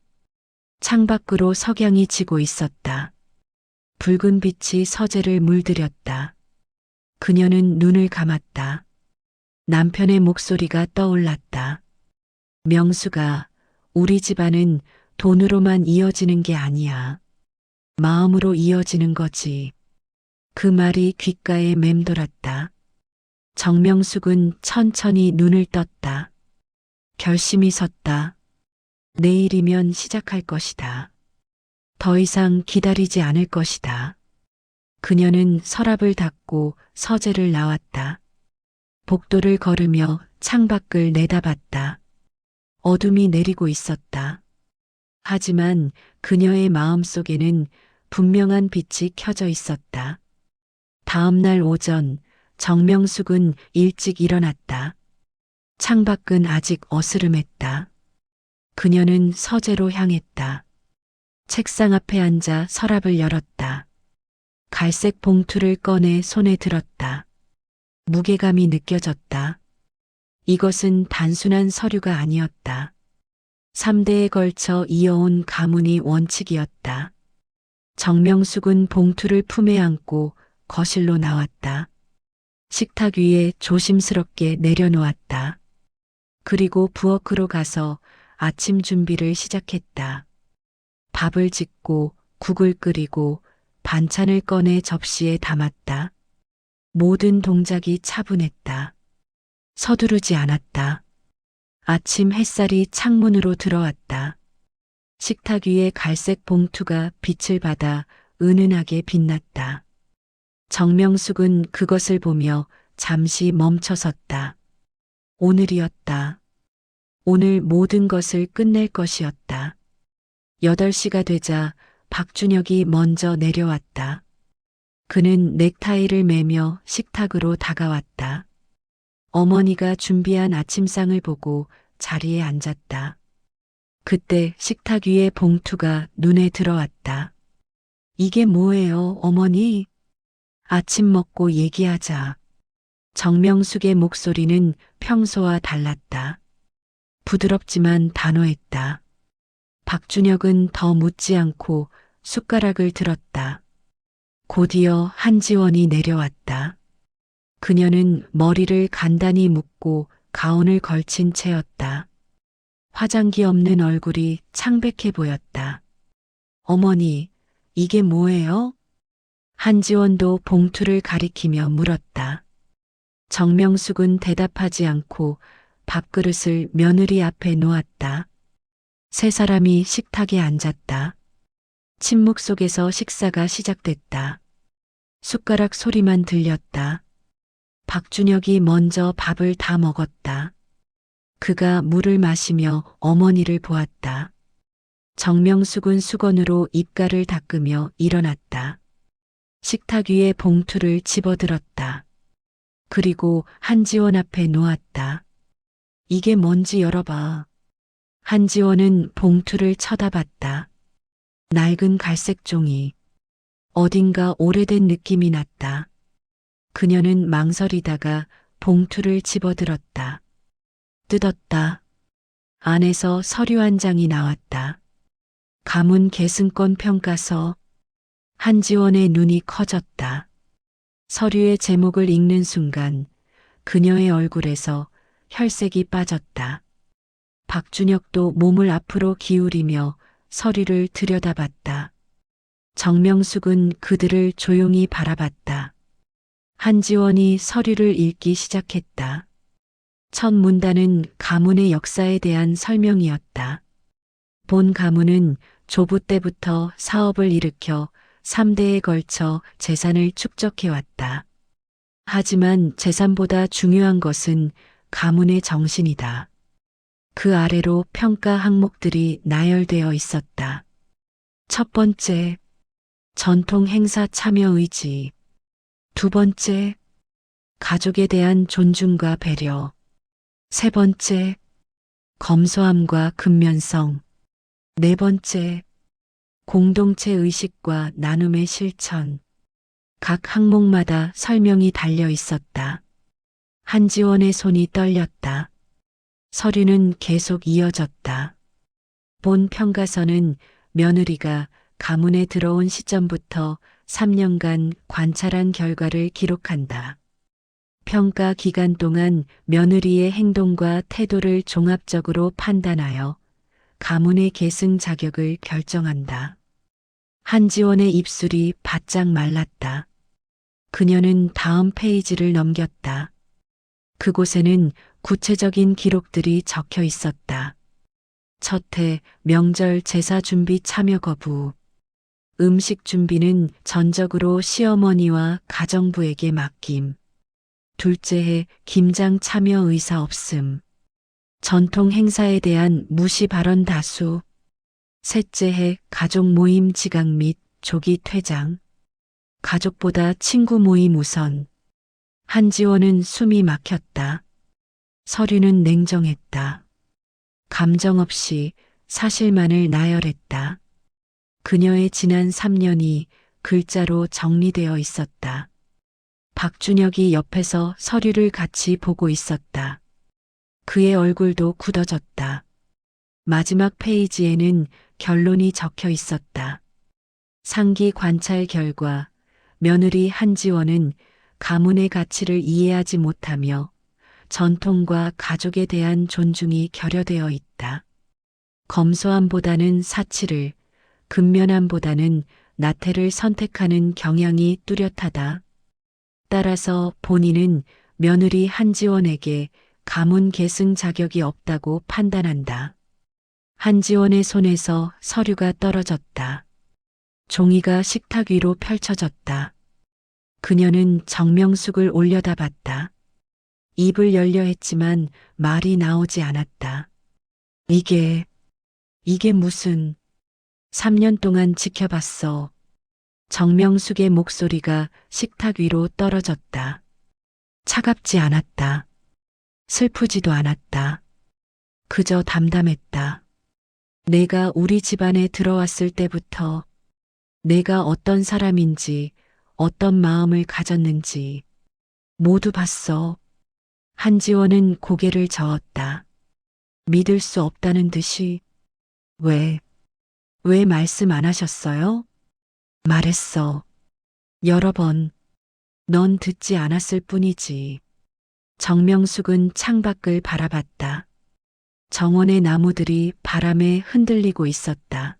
창밖으로 석양이 지고 있었다. 붉은 빛이 서재를 물들였다. 그녀는 눈을 감았다. 남편의 목소리가 떠올랐다. 명수가, 우리 집안은 돈으로만 이어지는 게 아니야. 마음으로 이어지는 거지. 그 말이 귓가에 맴돌았다. 정명숙은 천천히 눈을 떴다. 결심이 섰다. 내일이면 시작할 것이다. 더 이상 기다리지 않을 것이다. 그녀는 서랍을 닫고 서재를 나왔다. 복도를 걸으며 창밖을 내다봤다. 어둠이 내리고 있었다. 하지만 그녀의 마음속에는 분명한 빛이 켜져 있었다. 다음 날 오전 정명숙은 일찍 일어났다. 창밖은 아직 어스름했다. 그녀는 서재로 향했다. 책상 앞에 앉아 서랍을 열었다. 갈색 봉투를 꺼내 손에 들었다. 무게감이 느껴졌다. 이것은 단순한 서류가 아니었다. 3대에 걸쳐 이어온 가문이 원칙이었다. 정명숙은 봉투를 품에 안고 거실로 나왔다. 식탁 위에 조심스럽게 내려놓았다. 그리고 부엌으로 가서 아침 준비를 시작했다. 밥을 짓고 국을 끓이고 반찬을 꺼내 접시에 담았다. 모든 동작이 차분했다. 서두르지 않았다. 아침 햇살이 창문으로 들어왔다. 식탁 위에 갈색 봉투가 빛을 받아 은은하게 빛났다. 정명숙은 그것을 보며 잠시 멈춰섰다. 오늘이었다. 오늘 모든 것을 끝낼 것이었다. 8시가 되자 박준혁이 먼저 내려왔다. 그는 넥타이를 매며 식탁으로 다가왔다. 어머니가 준비한 아침상을 보고 자리에 앉았다. 그때 식탁 위에 봉투가 눈에 들어왔다. 이게 뭐예요, 어머니? 아침 먹고 얘기하자. 정명숙의 목소리는 평소와 달랐다. 부드럽지만 단호했다. 박준혁은 더 묻지 않고 숟가락을 들었다. 곧이어 한지원이 내려왔다. 그녀는 머리를 간단히 묶고 가운을 걸친 채였다. 화장기 없는 얼굴이 창백해 보였다. 어머니, 이게 뭐예요? 한지원도 봉투를 가리키며 물었다. 정명숙은 대답하지 않고 밥그릇을 며느리 앞에 놓았다. 세 사람이 식탁에 앉았다. 침묵 속에서 식사가 시작됐다. 숟가락 소리만 들렸다. 박준혁이 먼저 밥을 다 먹었다. 그가 물을 마시며 어머니를 보았다. 정명숙은 수건으로 입가를 닦으며 일어났다. 식탁 위에 봉투를 집어들었다. 그리고 한지원 앞에 놓았다. 이게 뭔지 열어봐. 한지원은 봉투를 쳐다봤다. 낡은 갈색 종이. 어딘가 오래된 느낌이 났다. 그녀는 망설이다가 봉투를 집어들었다. 뜯었다. 안에서 서류 한 장이 나왔다. 가문 계승권 평가서. 한지원의 눈이 커졌다. 서류의 제목을 읽는 순간 그녀의 얼굴에서 혈색이 빠졌다. 박준혁도 몸을 앞으로 기울이며 서류를 들여다봤다. 정명숙은 그들을 조용히 바라봤다. 한지원이 서류를 읽기 시작했다. 첫 문단은 가문의 역사에 대한 설명이었다. 본 가문은 조부 때부터 사업을 일으켜 3대에 걸쳐 재산을 축적해왔다. 하지만 재산보다 중요한 것은 가문의 정신이다. 그 아래로 평가 항목들이 나열되어 있었다. 첫 번째, 전통 행사 참여 의지. 두 번째, 가족에 대한 존중과 배려. 세 번째, 검소함과 근면성. 네 번째, 공동체 의식과 나눔의 실천. 각 항목마다 설명이 달려 있었다. 한지원의 손이 떨렸다. 서류는 계속 이어졌다. 본 평가서는 며느리가 가문에 들어온 시점부터 3년간 관찰한 결과를 기록한다. 평가 기간 동안 며느리의 행동과 태도를 종합적으로 판단하여 가문의 계승 자격을 결정한다. 한지원의 입술이 바짝 말랐다. 그녀는 다음 페이지를 넘겼다. 그곳에는 구체적인 기록들이 적혀 있었다. 첫 해 명절 제사 준비 참여 거부. 음식 준비는 전적으로 시어머니와 가정부에게 맡김. 둘째 해 김장 참여 의사 없음. 전통 행사에 대한 무시 발언 다수. 셋째 해 가족 모임 지각 및 조기 퇴장. 가족보다 친구 모임 우선. 한지원은 숨이 막혔다. 서류는 냉정했다. 감정 없이 사실만을 나열했다. 그녀의 지난 3년이 글자로 정리되어 있었다. 박준혁이 옆에서 서류를 같이 보고 있었다. 그의 얼굴도 굳어졌다. 마지막 페이지에는 결론이 적혀 있었다. 상기 관찰 결과 며느리 한지원은 가문의 가치를 이해하지 못하며 전통과 가족에 대한 존중이 결여되어 있다. 검소함보다는 사치를, 근면함보다는 나태를 선택하는 경향이 뚜렷하다. 따라서 본인은 며느리 한지원에게 가문 계승 자격이 없다고 판단한다. 한지원의 손에서 서류가 떨어졌다. 종이가 식탁 위로 펼쳐졌다. 그녀는 정명숙을 올려다봤다. 입을 열려 했지만 말이 나오지 않았다. 이게 무슨 3년 동안 지켜봤어. 정명숙의 목소리가 식탁 위로 떨어졌다. 차갑지 않았다. 슬프지도 않았다. 그저 담담했다. 내가 우리 집안에 들어왔을 때부터 내가 어떤 사람인지, 어떤 마음을 가졌는지 모두 봤어. 한지원은 고개를 저었다. 믿을 수 없다는 듯이. 왜 말씀 안 하셨어요? 말했어. 여러 번. 넌 듣지 않았을 뿐이지. 정명숙은 창밖을 바라봤다. 정원의 나무들이 바람에 흔들리고 있었다.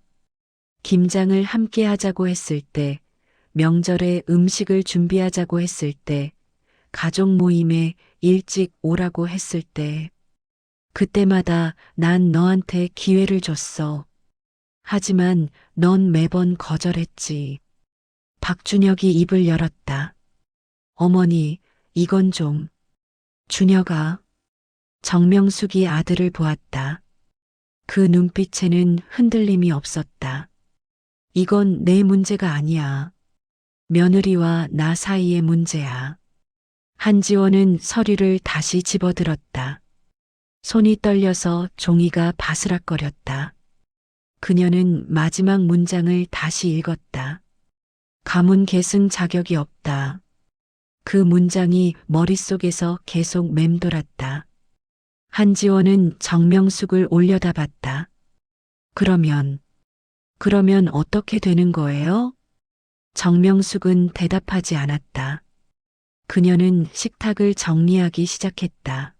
김장을 함께 하자고 했을 때, 명절에 음식을 준비하자고 했을 때, 가족 모임에 일찍 오라고 했을 때, 그때마다 난 너한테 기회를 줬어. 하지만 넌 매번 거절했지. 박준혁이 입을 열었다. 어머니, 이건 좀. 준혁아. 정명숙이 아들을 보았다. 그 눈빛에는 흔들림이 없었다. 이건 내 문제가 아니야. 며느리와 나 사이의 문제야. 한지원은 서류를 다시 집어들었다. 손이 떨려서 종이가 바스락거렸다. 그녀는 마지막 문장을 다시 읽었다. 가문 계승 자격이 없다. 그 문장이 머릿속에서 계속 맴돌았다. 한지원은 정명숙을 올려다봤다. 그러면 어떻게 되는 거예요? 정명숙은 대답하지 않았다. 그녀는 식탁을 정리하기 시작했다.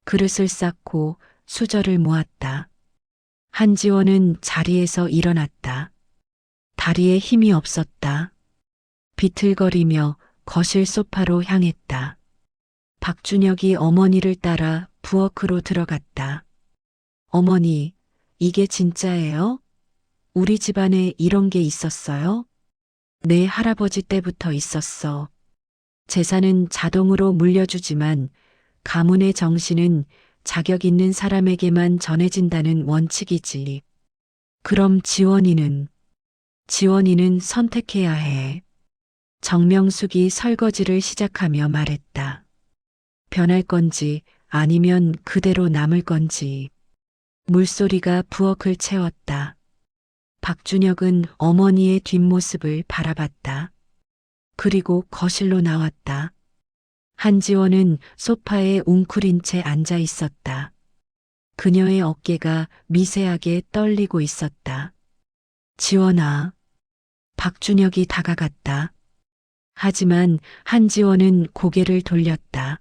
그릇을 쌓고 수저를 모았다. 한지원은 자리에서 일어났다. 다리에 힘이 없었다. 비틀거리며 거실 소파로 향했다. 박준혁이 어머니를 따라 부엌으로 들어갔다. 어머니, 이게 진짜예요? 우리 집안에 이런 게 있었어요? 내 할아버지 때부터 있었어. 재산은 자동으로 물려주지만 가문의 정신은 자격 있는 사람에게만 전해진다는 원칙이지. 그럼 지원이는 선택해야 해. 정명숙이 설거지를 시작하며 말했다. 변할 건지 아니면 그대로 남을 건지. 물소리가 부엌을 채웠다. 박준혁은 어머니의 뒷모습을 바라봤다. 그리고 거실로 나왔다. 한지원은 소파에 웅크린 채 앉아 있었다. 그녀의 어깨가 미세하게 떨리고 있었다. 지원아. 박준혁이 다가갔다. 하지만 한지원은 고개를 돌렸다.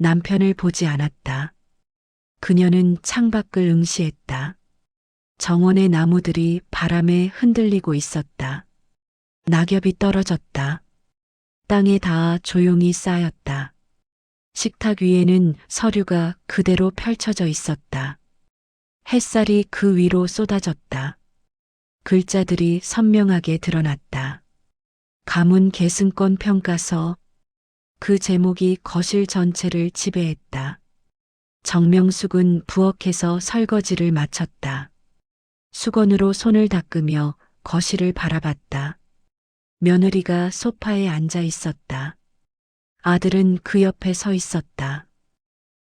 남편을 보지 않았다. 그녀는 창밖을 응시했다. 정원의 나무들이 바람에 흔들리고 있었다. 낙엽이 떨어졌다. 땅에 닿아 조용히 쌓였다. 식탁 위에는 서류가 그대로 펼쳐져 있었다. 햇살이 그 위로 쏟아졌다. 글자들이 선명하게 드러났다. 가문 계승권 평가서. 그 제목이 거실 전체를 지배했다. 정명숙은 부엌에서 설거지를 마쳤다. 수건으로 손을 닦으며 거실을 바라봤다. 며느리가 소파에 앉아 있었다. 아들은 그 옆에 서 있었다.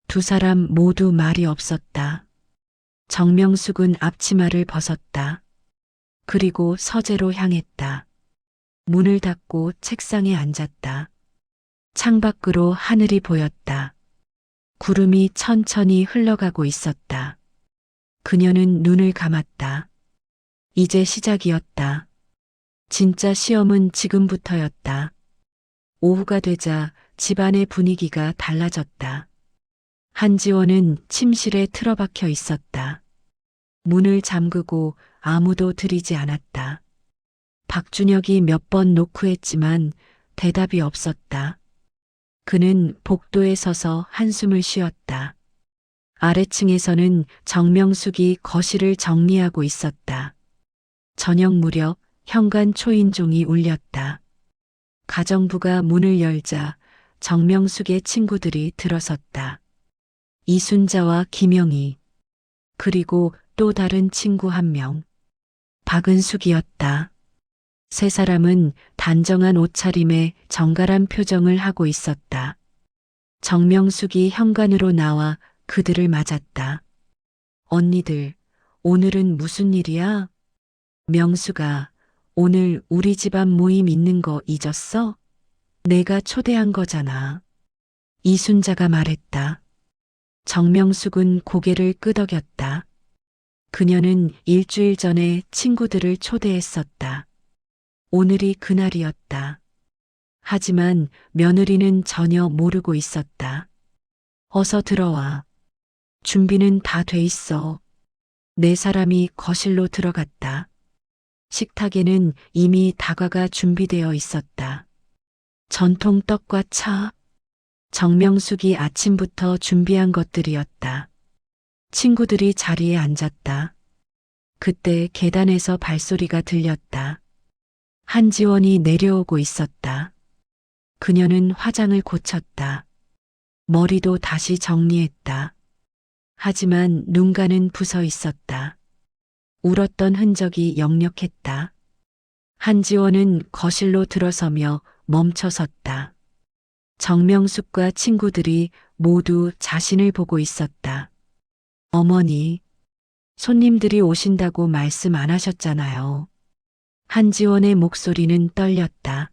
두 사람 모두 말이 없었다. 정명숙은 앞치마를 벗었다. 그리고 서재로 향했다. 문을 닫고 책상에 앉았다. 창밖으로 하늘이 보였다. 구름이 천천히 흘러가고 있었다. 그녀는 눈을 감았다. 이제 시작이었다. 진짜 시험은 지금부터였다. 오후가 되자 집안의 분위기가 달라졌다. 한지원은 침실에 틀어박혀 있었다. 문을 잠그고 아무도 들이지 않았다. 박준혁이 몇 번 노크했지만 대답이 없었다. 그는 복도에 서서 한숨을 쉬었다. 아래층에서는 정명숙이 거실을 정리하고 있었다. 저녁 무렵 현관 초인종이 울렸다. 가정부가 문을 열자 정명숙의 친구들이 들어섰다. 이순자와 김영희, 그리고 또 다른 친구 한 명, 박은숙이었다. 세 사람은 단정한 옷차림에 정갈한 표정을 하고 있었다. 정명숙이 현관으로 나와 그들을 맞았다. 언니들, 오늘은 무슨 일이야? 명수가, 오늘 우리 집안 모임 있는 거 잊었어? 내가 초대한 거잖아. 이순자가 말했다. 정명숙은 고개를 끄덕였다. 그녀는 일주일 전에 친구들을 초대했었다. 오늘이 그날이었다. 하지만 며느리는 전혀 모르고 있었다. 어서 들어와. 준비는 다 돼 있어. 네 사람이 거실로 들어갔다. 식탁에는 이미 다과가 준비되어 있었다. 전통 떡과 차. 정명숙이 아침부터 준비한 것들이었다. 친구들이 자리에 앉았다. 그때 계단에서 발소리가 들렸다. 한지원이 내려오고 있었다. 그녀는 화장을 고쳤다. 머리도 다시 정리했다. 하지만 눈가는 부서 있었다. 울었던 흔적이 역력했다. 한지원은 거실로 들어서며 멈춰섰다. 정명숙과 친구들이 모두 자신을 보고 있었다. 어머니, 손님들이 오신다고 말씀 안 하셨잖아요. 한지원의 목소리는 떨렸다.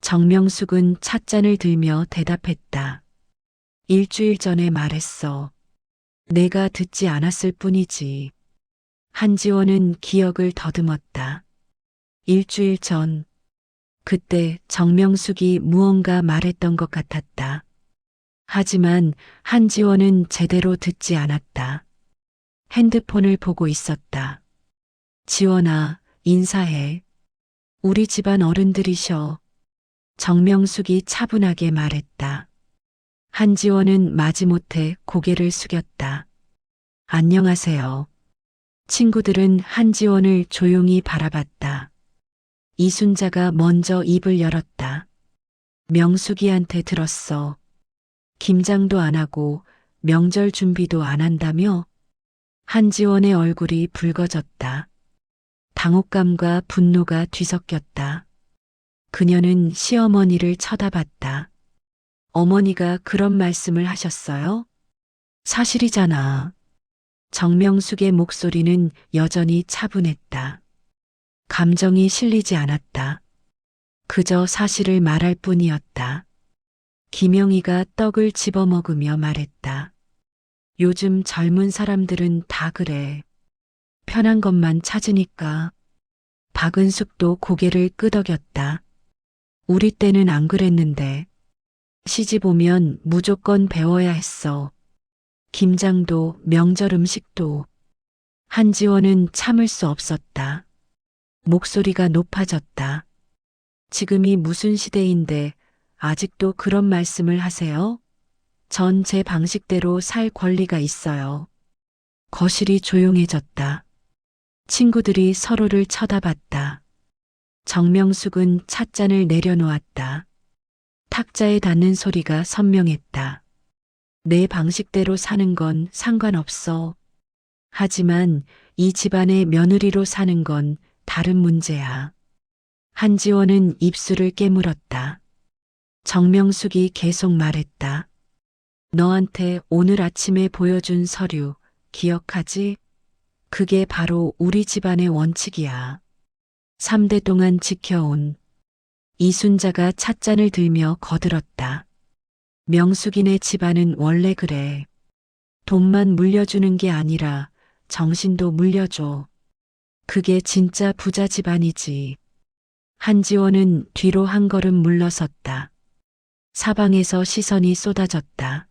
정명숙은 찻잔을 들며 대답했다. 일주일 전에 말했어. 내가 듣지 않았을 뿐이지. 한지원은 기억을 더듬었다. 일주일 전, 그때 정명숙이 무언가 말했던 것 같았다. 하지만 한지원은 제대로 듣지 않았다. 핸드폰을 보고 있었다. 지원아, 인사해. 우리 집안 어른들이셔. 정명숙이 차분하게 말했다. 한지원은 마지못해 고개를 숙였다. 안녕하세요. 친구들은 한지원을 조용히 바라봤다. 이순자가 먼저 입을 열었다. 명숙이한테 들었어. 김장도 안 하고 명절 준비도 안 한다며? 한지원의 얼굴이 붉어졌다. 당혹감과 분노가 뒤섞였다. 그녀는 시어머니를 쳐다봤다. 어머니가 그런 말씀을 하셨어요? 사실이잖아. 정명숙의 목소리는 여전히 차분했다. 감정이 실리지 않았다. 그저 사실을 말할 뿐이었다. 김영희가 떡을 집어먹으며 말했다. 요즘 젊은 사람들은 다 그래. 편한 것만 찾으니까. 박은숙도 고개를 끄덕였다. 우리 때는 안 그랬는데. 시집 오면 무조건 배워야 했어. 김장도 명절 음식도. 한지원은 참을 수 없었다. 목소리가 높아졌다. 지금이 무슨 시대인데 아직도 그런 말씀을 하세요? 전 제 방식대로 살 권리가 있어요. 거실이 조용해졌다. 친구들이 서로를 쳐다봤다. 정명숙은 찻잔을 내려놓았다. 탁자에 닿는 소리가 선명했다. 내 방식대로 사는 건 상관없어. 하지만 이 집안의 며느리로 사는 건 다른 문제야. 한지원은 입술을 깨물었다. 정명숙이 계속 말했다. 너한테 오늘 아침에 보여준 서류 기억하지? 그게 바로 우리 집안의 원칙이야. 3대 동안 지켜온. 이순자가 찻잔을 들며 거들었다. 명숙이네 집안은 원래 그래. 돈만 물려주는 게 아니라 정신도 물려줘. 그게 진짜 부자 집안이지. 한지원은 뒤로 한 걸음 물러섰다. 사방에서 시선이 쏟아졌다.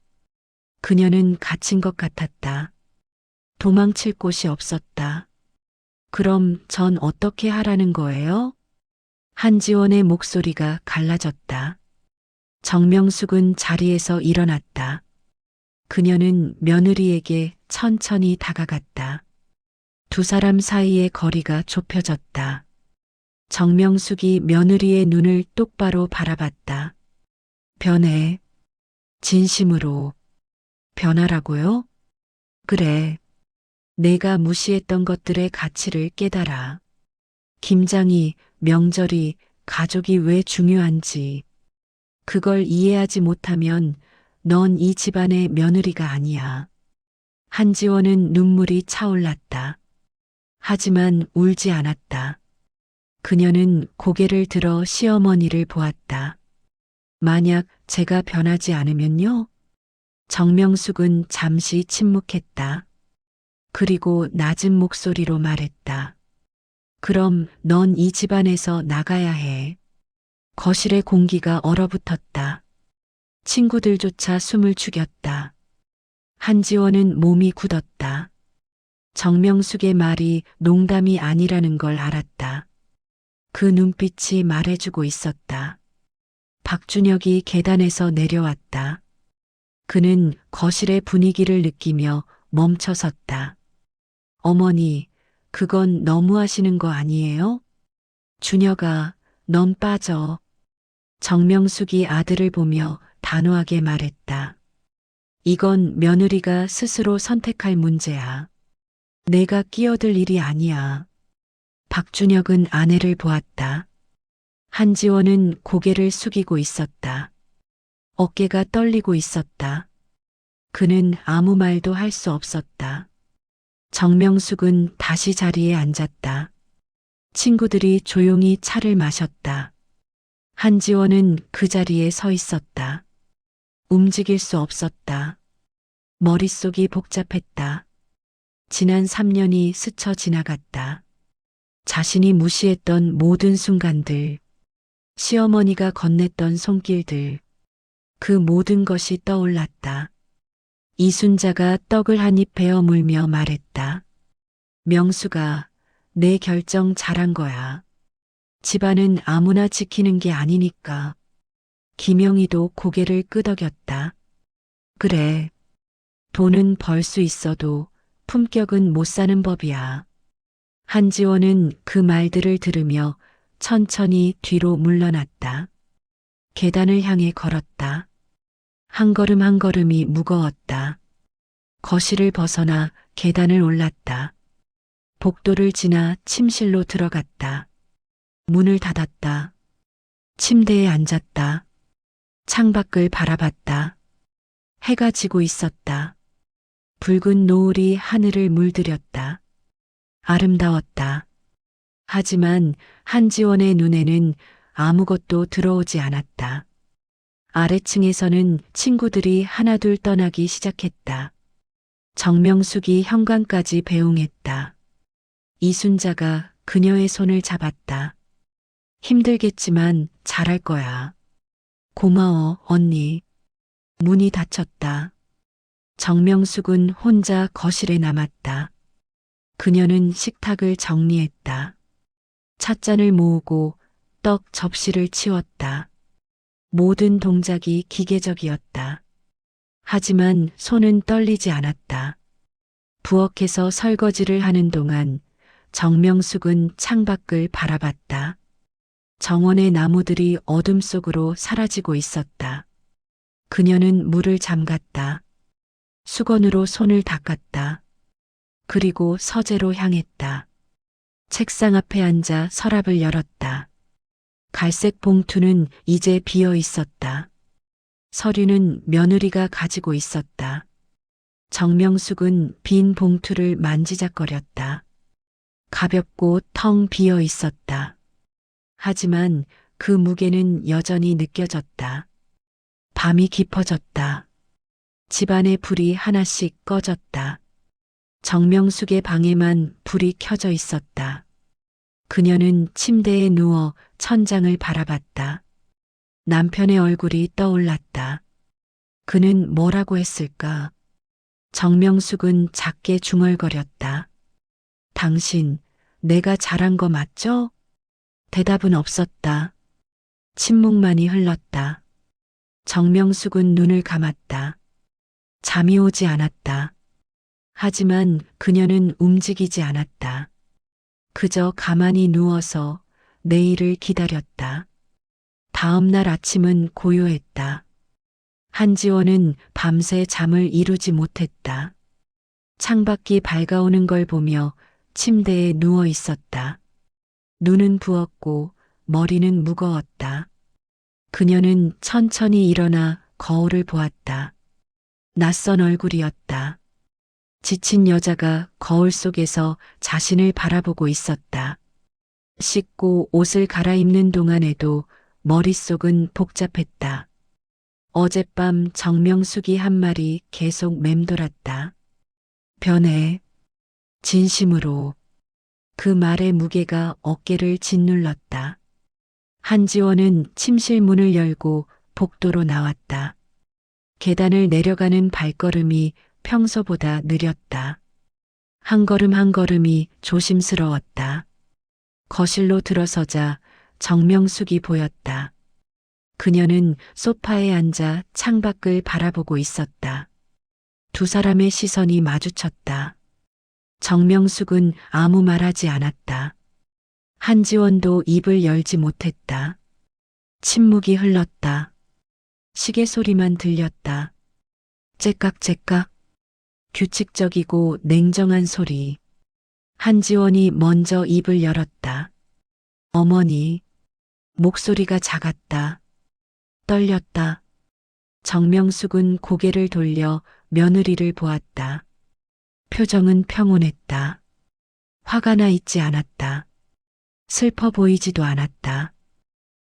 그녀는 갇힌 것 같았다. 도망칠 곳이 없었다. 그럼 전 어떻게 하라는 거예요? 한지원의 목소리가 갈라졌다. 정명숙은 자리에서 일어났다. 그녀는 며느리에게 천천히 다가갔다. 두 사람 사이의 거리가 좁혀졌다. 정명숙이 며느리의 눈을 똑바로 바라봤다. 변해. 진심으로. 변하라고요? 그래. 내가 무시했던 것들의 가치를 깨달아. 김장이, 명절이, 가족이 왜 중요한지. 그걸 이해하지 못하면 넌 이 집안의 며느리가 아니야. 한지원은 눈물이 차올랐다. 하지만 울지 않았다. 그녀는 고개를 들어 시어머니를 보았다. 만약 제가 변하지 않으면요? 정명숙은 잠시 침묵했다. 그리고 낮은 목소리로 말했다. 그럼 넌 이 집안에서 나가야 해. 거실의 공기가 얼어붙었다. 친구들조차 숨을 죽였다. 한지원은 몸이 굳었다. 정명숙의 말이 농담이 아니라는 걸 알았다. 그 눈빛이 말해주고 있었다. 박준혁이 계단에서 내려왔다. 그는 거실의 분위기를 느끼며 멈춰섰다. 어머니, 그건 너무하시는 거 아니에요? 준혁아, 넌 빠져. 정명숙이 아들을 보며 단호하게 말했다. 이건 며느리가 스스로 선택할 문제야. 내가 끼어들 일이 아니야. 박준혁은 아내를 보았다. 한지원은 고개를 숙이고 있었다. 어깨가 떨리고 있었다. 그는 아무 말도 할 수 없었다. 정명숙은 다시 자리에 앉았다. 친구들이 조용히 차를 마셨다. 한지원은 그 자리에 서 있었다. 움직일 수 없었다. 머릿속이 복잡했다. 지난 3년이 스쳐 지나갔다. 자신이 무시했던 모든 순간들, 시어머니가 건넸던 손길들, 그 모든 것이 떠올랐다. 이순자가 떡을 한 입 베어 물며 말했다. 명수가 내 결정 잘한 거야. 집안은 아무나 지키는 게 아니니까. 김영희도 고개를 끄덕였다. 그래. 돈은 벌 수 있어도 품격은 못 사는 법이야. 한지원은 그 말들을 들으며 천천히 뒤로 물러났다. 계단을 향해 걸었다. 한 걸음 한 걸음이 무거웠다. 거실을 벗어나 계단을 올랐다. 복도를 지나 침실로 들어갔다. 문을 닫았다. 침대에 앉았다. 창밖을 바라봤다. 해가 지고 있었다. 붉은 노을이 하늘을 물들였다. 아름다웠다. 하지만 한지원의 눈에는 아무것도 들어오지 않았다. 아래층에서는 친구들이 하나둘 떠나기 시작했다. 정명숙이 현관까지 배웅했다. 이순자가 그녀의 손을 잡았다. 힘들겠지만 잘할 거야. 고마워, 언니. 문이 닫혔다. 정명숙은 혼자 거실에 남았다. 그녀는 식탁을 정리했다. 찻잔을 모으고 떡 접시를 치웠다. 모든 동작이 기계적이었다. 하지만 손은 떨리지 않았다. 부엌에서 설거지를 하는 동안 정명숙은 창밖을 바라봤다. 정원의 나무들이 어둠 속으로 사라지고 있었다. 그녀는 물을 잠갔다. 수건으로 손을 닦았다. 그리고 서재로 향했다. 책상 앞에 앉아 서랍을 열었다. 갈색 봉투는 이제 비어 있었다. 서류는 며느리가 가지고 있었다. 정명숙은 빈 봉투를 만지작거렸다. 가볍고 텅 비어 있었다. 하지만 그 무게는 여전히 느껴졌다. 밤이 깊어졌다. 집안의 불이 하나씩 꺼졌다. 정명숙의 방에만 불이 켜져 있었다. 그녀는 침대에 누워 천장을 바라봤다. 남편의 얼굴이 떠올랐다. 그는 뭐라고 했을까? 정명숙은 작게 중얼거렸다. 당신, 내가 잘한 거 맞죠? 대답은 없었다. 침묵만이 흘렀다. 정명숙은 눈을 감았다. 잠이 오지 않았다. 하지만 그녀는 움직이지 않았다. 그저 가만히 누워서 내일을 기다렸다. 다음 날 아침은 고요했다. 한지원은 밤새 잠을 이루지 못했다. 창밖이 밝아오는 걸 보며 침대에 누워 있었다. 눈은 부었고 머리는 무거웠다. 그녀는 천천히 일어나 거울을 보았다. 낯선 얼굴이었다. 지친 여자가 거울 속에서 자신을 바라보고 있었다. 씻고 옷을 갈아입는 동안에도 머릿속은 복잡했다. 어젯밤 정명숙이 한 말이 계속 맴돌았다. 변해. 진심으로. 그 말의 무게가 어깨를 짓눌렀다. 한지원은 침실 문을 열고 복도로 나왔다. 계단을 내려가는 발걸음이 평소보다 느렸다. 한 걸음 한 걸음이 조심스러웠다. 거실로 들어서자 정명숙이 보였다. 그녀는 소파에 앉아 창밖을 바라보고 있었다. 두 사람의 시선이 마주쳤다. 정명숙은 아무 말하지 않았다. 한지원도 입을 열지 못했다. 침묵이 흘렀다. 시계 소리만 들렸다. 째깍째깍. 규칙적이고 냉정한 소리. 한지원이 먼저 입을 열었다. 어머니. 목소리가 작았다. 떨렸다. 정명숙은 고개를 돌려 며느리를 보았다. 표정은 평온했다. 화가 나 있지 않았다. 슬퍼 보이지도 않았다.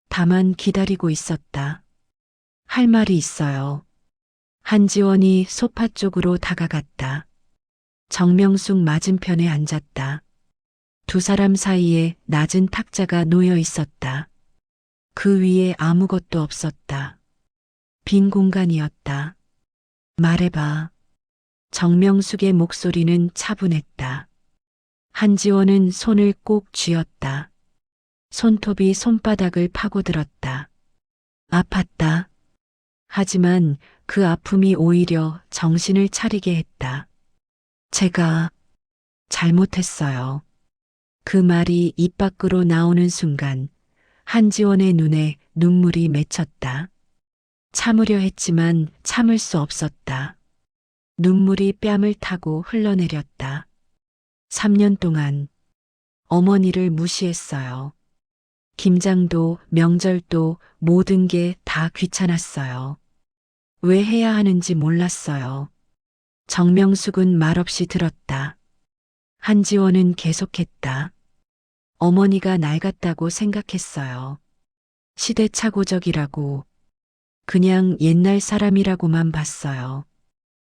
다만 기다리고 있었다. 할 말이 있어요. 한지원이 소파 쪽으로 다가갔다. 정명숙 맞은편에 앉았다. 두 사람 사이에 낮은 탁자가 놓여 있었다. 그 위에 아무것도 없었다. 빈 공간이었다. 말해봐. 정명숙의 목소리는 차분했다. 한지원은 손을 꼭 쥐었다. 손톱이 손바닥을 파고들었다. 아팠다. 하지만 그 아픔이 오히려 정신을 차리게 했다. 제가 잘못했어요. 그 말이 입 밖으로 나오는 순간 한지원의 눈에 눈물이 맺혔다. 참으려 했지만 참을 수 없었다. 눈물이 뺨을 타고 흘러내렸다. 3년 동안 어머니를 무시했어요. 김장도 명절도 모든 게 다 귀찮았어요. 왜 해야 하는지 몰랐어요. 정명숙은 말없이 들었다. 한지원은 계속했다. 어머니가 낡았다고 생각했어요. 시대착오적이라고, 그냥 옛날 사람이라고만 봤어요.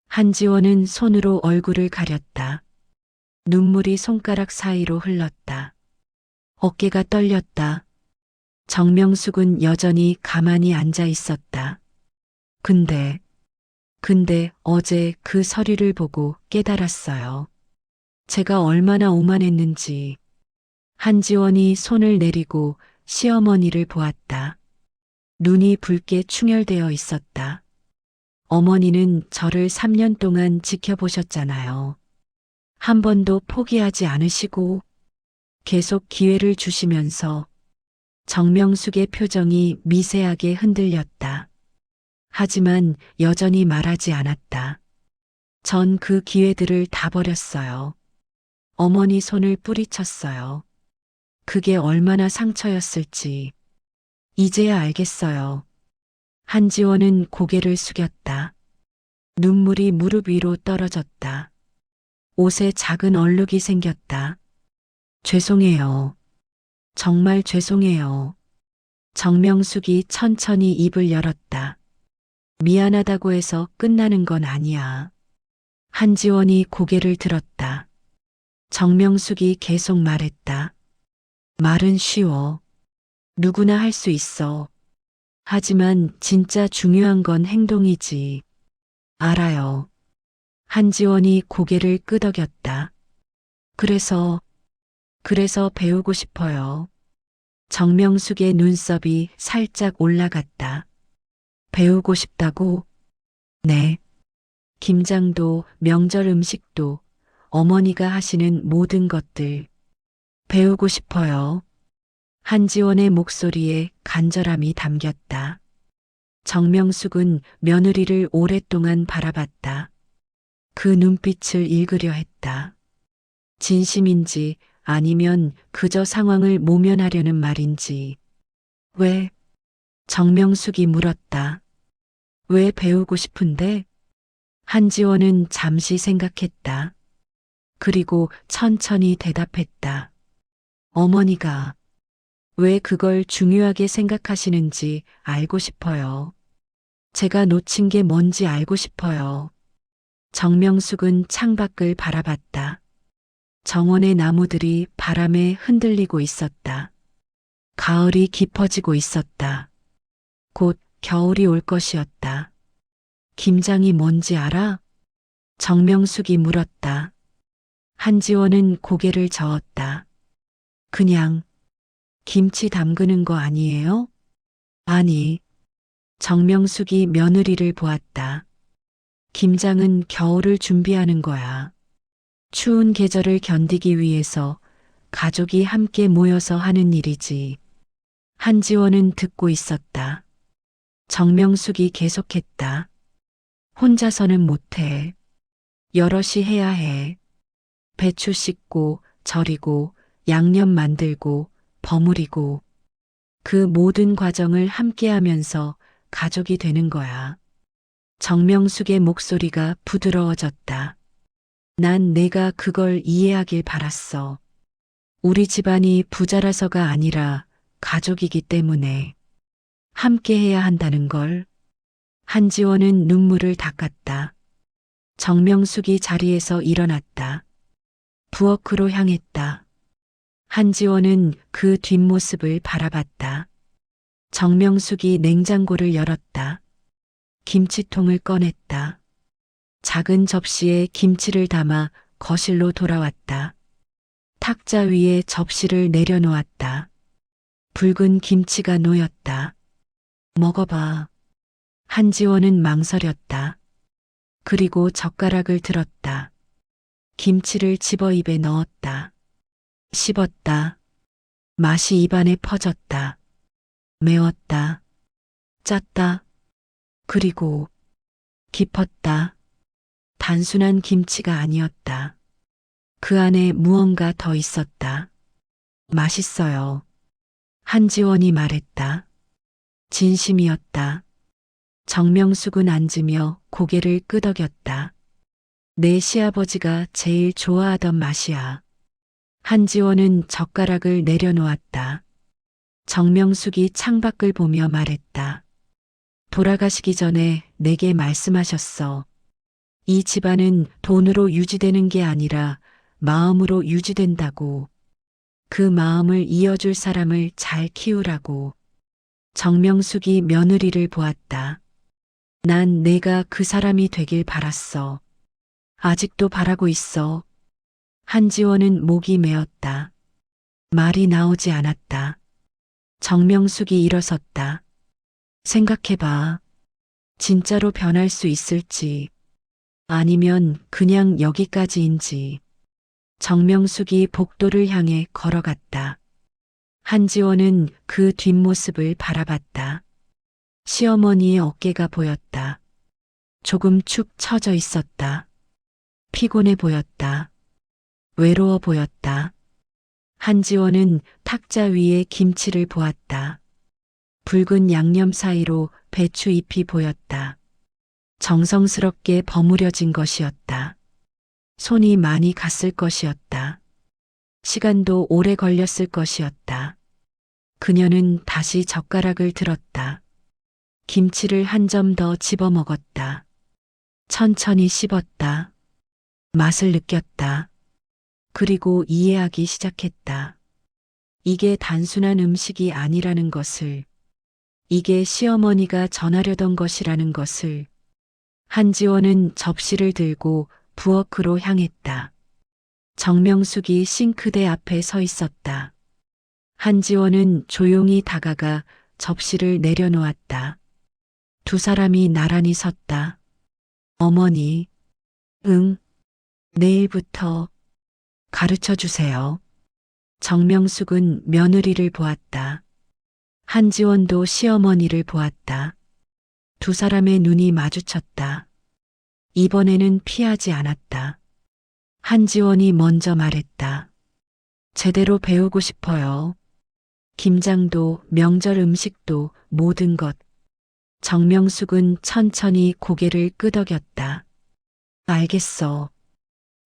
한지원은 손으로 얼굴을 가렸다. 눈물이 손가락 사이로 흘렀다. 어깨가 떨렸다. 정명숙은 여전히 가만히 앉아 있었다. 근데 어제 그 서류를 보고 깨달았어요. 제가 얼마나 오만했는지. 한지원이 손을 내리고 시어머니를 보았다. 눈이 붉게 충혈되어 있었다. 어머니는 저를 3년 동안 지켜보셨잖아요. 한 번도 포기하지 않으시고 계속 기회를 주시면서. 정명숙의 표정이 미세하게 흔들렸다. 하지만 여전히 말하지 않았다. 전 그 기회들을 다 버렸어요. 어머니 손을 뿌리쳤어요. 그게 얼마나 상처였을지. 이제야 알겠어요. 한지원은 고개를 숙였다. 눈물이 무릎 위로 떨어졌다. 옷에 작은 얼룩이 생겼다. 죄송해요. 정말 죄송해요. 정명숙이 천천히 입을 열었다. 미안하다고 해서 끝나는 건 아니야. 한지원이 고개를 들었다. 정명숙이 계속 말했다. 말은 쉬워. 누구나 할 수 있어. 하지만 진짜 중요한 건 행동이지. 알아요. 한지원이 고개를 끄덕였다. 그래서 배우고 싶어요. 정명숙의 눈썹이 살짝 올라갔다. 배우고 싶다고? 네. 김장도, 명절 음식도, 어머니가 하시는 모든 것들. 배우고 싶어요. 한지원의 목소리에 간절함이 담겼다. 정명숙은 며느리를 오랫동안 바라봤다. 그 눈빛을 읽으려 했다. 진심인지 아니면 그저 상황을 모면하려는 말인지. 왜? 정명숙이 물었다. 왜 배우고 싶은데? 한지원은 잠시 생각했다. 그리고 천천히 대답했다. 어머니가 왜 그걸 중요하게 생각하시는지 알고 싶어요. 제가 놓친 게 뭔지 알고 싶어요. 정명숙은 창밖을 바라봤다. 정원의 나무들이 바람에 흔들리고 있었다. 가을이 깊어지고 있었다. 곧 겨울이 올 것이었다. 김장이 뭔지 알아? 정명숙이 물었다. 한지원은 고개를 저었다. 그냥 김치 담그는 거 아니에요? 아니. 정명숙이 며느리를 보았다. 김장은 겨울을 준비하는 거야. 추운 계절을 견디기 위해서 가족이 함께 모여서 하는 일이지. 한지원은 듣고 있었다. 정명숙이 계속했다. 혼자서는 못해. 여럿이 해야 해. 배추 씻고, 절이고, 양념 만들고, 버무리고. 그 모든 과정을 함께 하면서 가족이 되는 거야. 정명숙의 목소리가 부드러워졌다. 난 내가 그걸 이해하길 바랐어. 우리 집안이 부자라서가 아니라 가족이기 때문에 함께 해야 한다는 걸. 한지원은 눈물을 닦았다. 정명숙이 자리에서 일어났다. 부엌으로 향했다. 한지원은 그 뒷모습을 바라봤다. 정명숙이 냉장고를 열었다. 김치통을 꺼냈다. 작은 접시에 김치를 담아 거실로 돌아왔다. 탁자 위에 접시를 내려놓았다. 붉은 김치가 놓였다. 먹어봐. 한지원은 망설였다. 그리고 젓가락을 들었다. 김치를 집어 입에 넣었다. 씹었다. 맛이 입안에 퍼졌다. 매웠다. 짰다. 그리고 깊었다. 단순한 김치가 아니었다. 그 안에 무언가 더 있었다. 맛있어요. 한지원이 말했다. 진심이었다. 정명숙은 앉으며 고개를 끄덕였다. 내 시아버지가 제일 좋아하던 맛이야. 한지원은 젓가락을 내려놓았다. 정명숙이 창밖을 보며 말했다. 돌아가시기 전에 내게 말씀하셨어. 이 집안은 돈으로 유지되는 게 아니라 마음으로 유지된다고. 그 마음을 이어줄 사람을 잘 키우라고. 정명숙이 며느리를 보았다. 난 내가 그 사람이 되길 바랐어. 아직도 바라고 있어. 한지원은 목이 메었다. 말이 나오지 않았다. 정명숙이 일어섰다. 생각해봐. 진짜로 변할 수 있을지. 아니면 그냥 여기까지인지. 정명숙이 복도를 향해 걸어갔다. 한지원은 그 뒷모습을 바라봤다. 시어머니의 어깨가 보였다. 조금 축 처져 있었다. 피곤해 보였다. 외로워 보였다. 한지원은 탁자 위에 김치를 보았다. 붉은 양념 사이로 배추 잎이 보였다. 정성스럽게 버무려진 것이었다. 손이 많이 갔을 것이었다. 시간도 오래 걸렸을 것이었다. 그녀는 다시 젓가락을 들었다. 김치를 한 점 더 집어 먹었다. 천천히 씹었다. 맛을 느꼈다. 그리고 이해하기 시작했다. 이게 단순한 음식이 아니라는 것을, 이게 시어머니가 전하려던 것이라는 것을. 한지원은 접시를 들고 부엌으로 향했다. 정명숙이 싱크대 앞에 서 있었다. 한지원은 조용히 다가가 접시를 내려놓았다. 두 사람이 나란히 섰다. 어머니, 응, 내일부터 가르쳐 주세요. 정명숙은 며느리를 보았다. 한지원도 시어머니를 보았다. 두 사람의 눈이 마주쳤다. 이번에는 피하지 않았다. 한지원이 먼저 말했다. 제대로 배우고 싶어요. 김장도 명절 음식도 모든 것. 정명숙은 천천히 고개를 끄덕였다. 알겠어.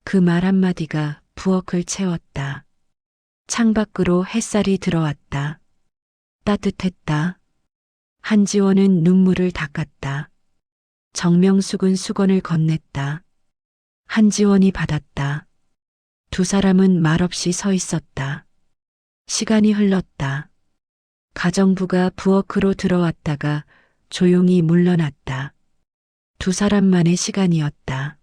그 말 한마디가 부엌을 채웠다. 창밖으로 햇살이 들어왔다. 따뜻했다. 한지원은 눈물을 닦았다. 정명숙은 수건을 건넸다. 한지원이 받았다. 두 사람은 말없이 서 있었다. 시간이 흘렀다. 가정부가 부엌으로 들어왔다가 조용히 물러났다. 두 사람만의 시간이었다.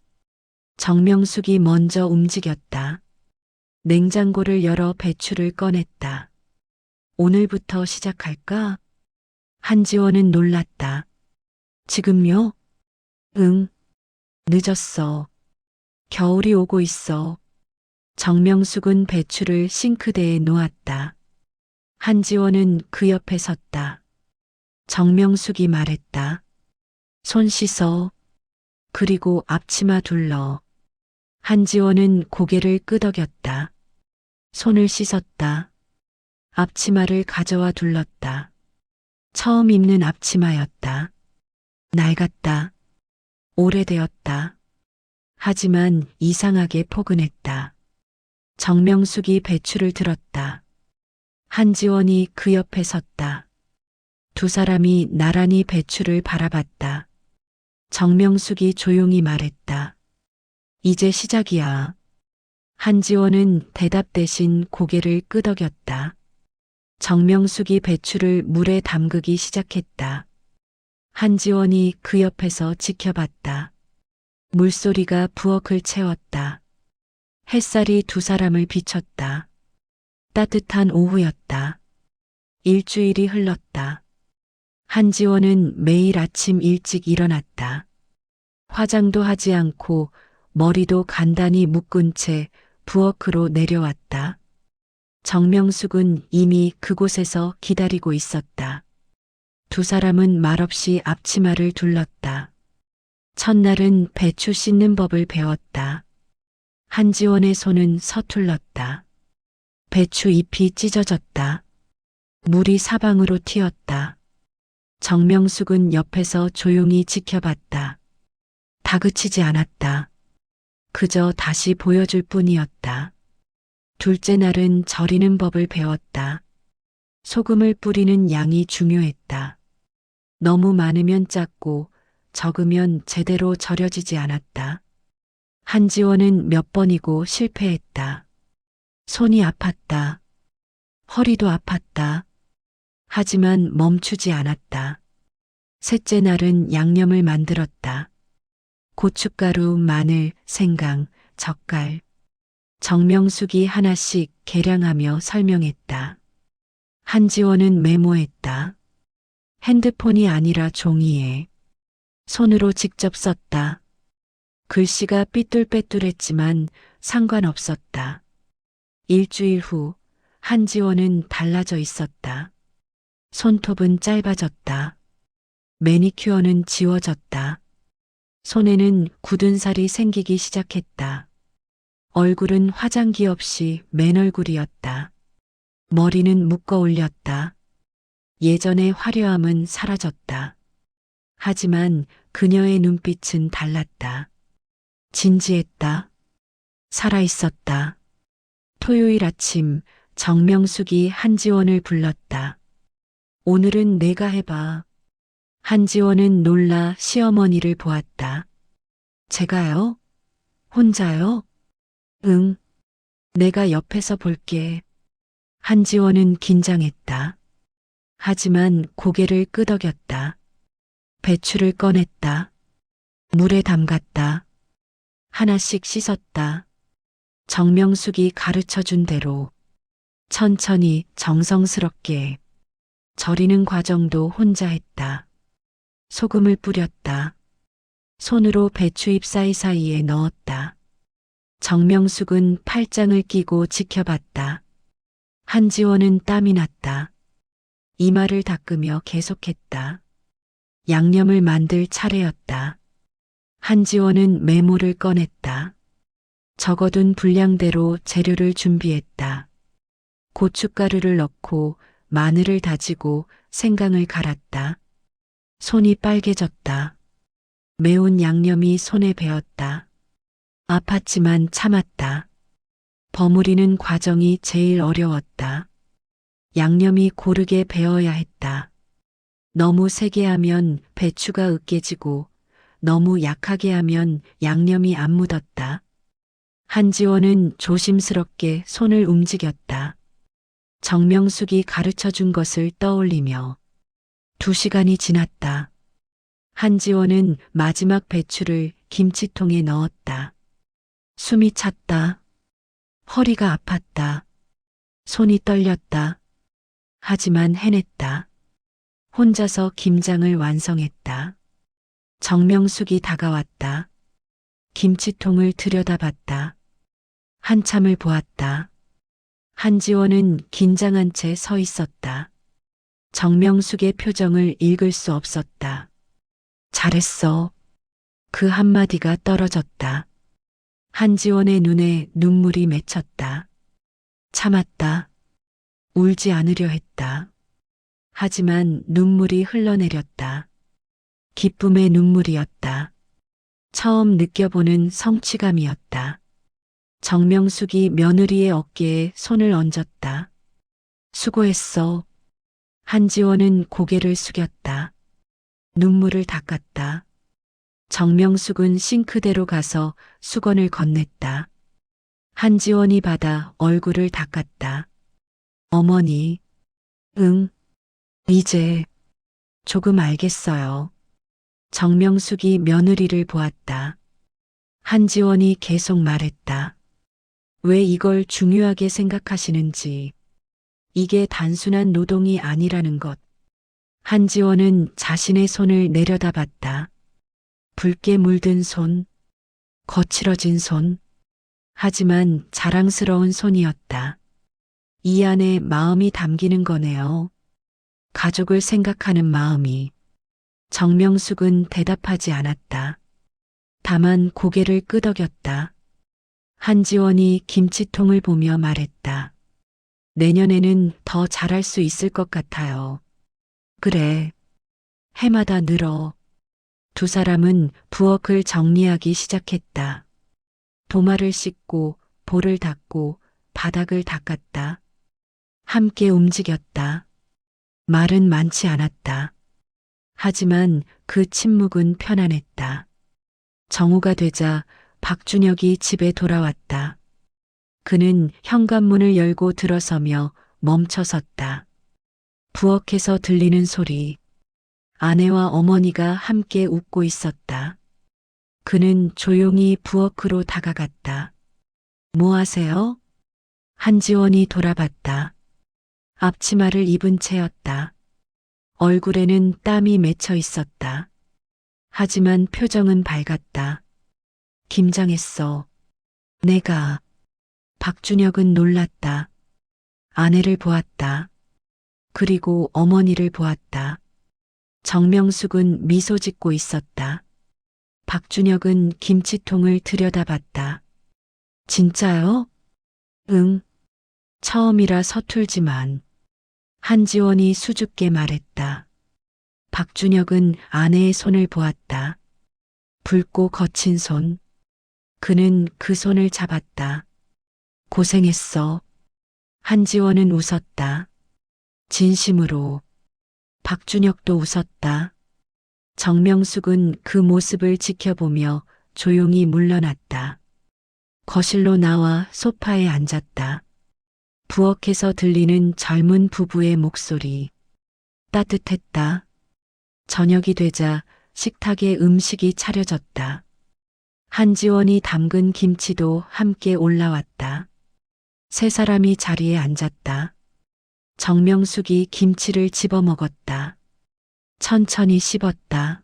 정명숙이 먼저 움직였다. 냉장고를 열어 배추를 꺼냈다. 오늘부터 시작할까? 한지원은 놀랐다. 지금요? 응. 늦었어. 겨울이 오고 있어. 정명숙은 배추를 싱크대에 놓았다. 한지원은 그 옆에 섰다. 정명숙이 말했다. 손 씻어. 그리고 앞치마 둘러. 한지원은 고개를 끄덕였다. 손을 씻었다. 앞치마를 가져와 둘렀다. 처음 입는 앞치마였다. 낡았다. 오래되었다. 하지만 이상하게 포근했다. 정명숙이 배추를 들었다. 한지원이 그 옆에 섰다. 두 사람이 나란히 배추를 바라봤다. 정명숙이 조용히 말했다. 이제 시작이야. 한지원은 대답 대신 고개를 끄덕였다. 정명숙이 배추를 물에 담그기 시작했다. 한지원이 그 옆에서 지켜봤다. 물소리가 부엌을 채웠다. 햇살이 두 사람을 비췄다. 따뜻한 오후였다. 일주일이 흘렀다. 한지원은 매일 아침 일찍 일어났다. 화장도 하지 않고 머리도 간단히 묶은 채 부엌으로 내려왔다. 정명숙은 이미 그곳에서 기다리고 있었다. 두 사람은 말없이 앞치마를 둘렀다. 첫날은 배추 씻는 법을 배웠다. 한지원의 손은 서툴렀다. 배추 잎이 찢어졌다. 물이 사방으로 튀었다. 정명숙은 옆에서 조용히 지켜봤다. 다그치지 않았다. 그저 다시 보여줄 뿐이었다. 둘째 날은 절이는 법을 배웠다. 소금을 뿌리는 양이 중요했다. 너무 많으면 작고 적으면 제대로 절여지지 않았다. 한지원은 몇 번이고 실패했다. 손이 아팠다. 허리도 아팠다. 하지만 멈추지 않았다. 셋째 날은 양념을 만들었다. 고춧가루, 마늘, 생강, 젓갈. 정명숙이 하나씩 계량하며 설명했다. 한지원은 메모했다. 핸드폰이 아니라 종이에. 손으로 직접 썼다. 글씨가 삐뚤빼뚤했지만 상관없었다. 일주일 후 한지원은 달라져 있었다. 손톱은 짧아졌다. 매니큐어는 지워졌다. 손에는 굳은 살이 생기기 시작했다. 얼굴은 화장기 없이 맨얼굴이었다. 머리는 묶어 올렸다. 예전의 화려함은 사라졌다. 하지만 그녀의 눈빛은 달랐다. 진지했다. 살아있었다. 토요일 아침 정명숙이 한지원을 불렀다. 오늘은 내가 해봐. 한지원은 놀라 시어머니를 보았다. 제가요? 혼자요? 응. 내가 옆에서 볼게. 한지원은 긴장했다. 하지만 고개를 끄덕였다. 배추를 꺼냈다. 물에 담갔다. 하나씩 씻었다. 정명숙이 가르쳐 준 대로 천천히 정성스럽게 절이는 과정도 혼자 했다. 소금을 뿌렸다. 손으로 배추잎 사이사이에 넣었다. 정명숙은 팔짱을 끼고 지켜봤다. 한지원은 땀이 났다. 이마를 닦으며 계속했다. 양념을 만들 차례였다. 한지원은 메모를 꺼냈다. 적어둔 분량대로 재료를 준비했다. 고춧가루를 넣고 마늘을 다지고 생강을 갈았다. 손이 빨개졌다. 매운 양념이 손에 배었다. 아팠지만 참았다. 버무리는 과정이 제일 어려웠다. 양념이 고르게 배어야 했다. 너무 세게 하면 배추가 으깨지고 너무 약하게 하면 양념이 안 묻었다. 한지원은 조심스럽게 손을 움직였다. 정명숙이 가르쳐 준 것을 떠올리며 2시간이 지났다. 한지원은 마지막 배추를 김치통에 넣었다. 숨이 찼다. 허리가 아팠다. 손이 떨렸다. 하지만 해냈다. 혼자서 김장을 완성했다. 정명숙이 다가왔다. 김치통을 들여다봤다. 한참을 보았다. 한지원은 긴장한 채 서 있었다. 정명숙의 표정을 읽을 수 없었다. 잘했어. 그 한마디가 떨어졌다. 한지원의 눈에 눈물이 맺혔다. 참았다. 울지 않으려 했다. 하지만 눈물이 흘러내렸다. 기쁨의 눈물이었다. 처음 느껴보는 성취감이었다. 정명숙이 며느리의 어깨에 손을 얹었다. 수고했어. 한지원은 고개를 숙였다. 눈물을 닦았다. 정명숙은 싱크대로 가서 수건을 건넸다. 한지원이 받아 얼굴을 닦았다. 어머니. 응. 이제 조금 알겠어요. 정명숙이 며느리를 보았다. 한지원이 계속 말했다. 왜 이걸 중요하게 생각하시는지. 이게 단순한 노동이 아니라는 것. 한지원은 자신의 손을 내려다봤다. 붉게 물든 손, 거칠어진 손. 하지만 자랑스러운 손이었다. 이 안에 마음이 담기는 거네요. 가족을 생각하는 마음이. 정명숙은 대답하지 않았다. 다만 고개를 끄덕였다. 한지원이 김치통을 보며 말했다. 내년에는 더 잘할 수 있을 것 같아요. 그래. 해마다 늘어. 두 사람은 부엌을 정리하기 시작했다. 도마를 씻고 볼을 닦고 바닥을 닦았다. 함께 움직였다. 말은 많지 않았다. 하지만 그 침묵은 편안했다. 정오가 되자 박준혁이 집에 돌아왔다. 그는 현관문을 열고 들어서며 멈춰섰다. 부엌에서 들리는 소리. 아내와 어머니가 함께 웃고 있었다. 그는 조용히 부엌으로 다가갔다. 뭐 하세요? 한지원이 돌아봤다. 앞치마를 입은 채였다. 얼굴에는 땀이 맺혀 있었다. 하지만 표정은 밝았다. 김장했어. 내가. 박준혁은 놀랐다. 아내를 보았다. 그리고 어머니를 보았다. 정명숙은 미소 짓고 있었다. 박준혁은 김치통을 들여다봤다. 진짜요? 응. 처음이라 서툴지만. 한지원이 수줍게 말했다. 박준혁은 아내의 손을 보았다. 붉고 거친 손. 그는 그 손을 잡았다. 고생했어. 한지원은 웃었다. 진심으로. 박준혁도 웃었다. 정명숙은 그 모습을 지켜보며 조용히 물러났다. 거실로 나와 소파에 앉았다. 부엌에서 들리는 젊은 부부의 목소리. 따뜻했다. 저녁이 되자 식탁에 음식이 차려졌다. 한지원이 담근 김치도 함께 올라왔다. 세 사람이 자리에 앉았다. 정명숙이 김치를 집어 먹었다. 천천히 씹었다.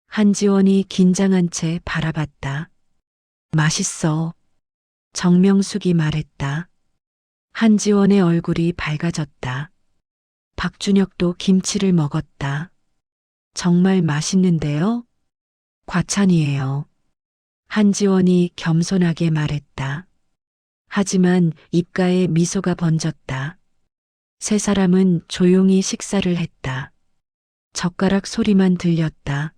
한지원이 긴장한 채 바라봤다. 맛있어. 정명숙이 말했다. 한지원의 얼굴이 밝아졌다. 박준혁도 김치를 먹었다. 정말 맛있는데요? 과찬이에요. 한지원이 겸손하게 말했다. 하지만 입가에 미소가 번졌다. 세 사람은 조용히 식사를 했다. 젓가락 소리만 들렸다.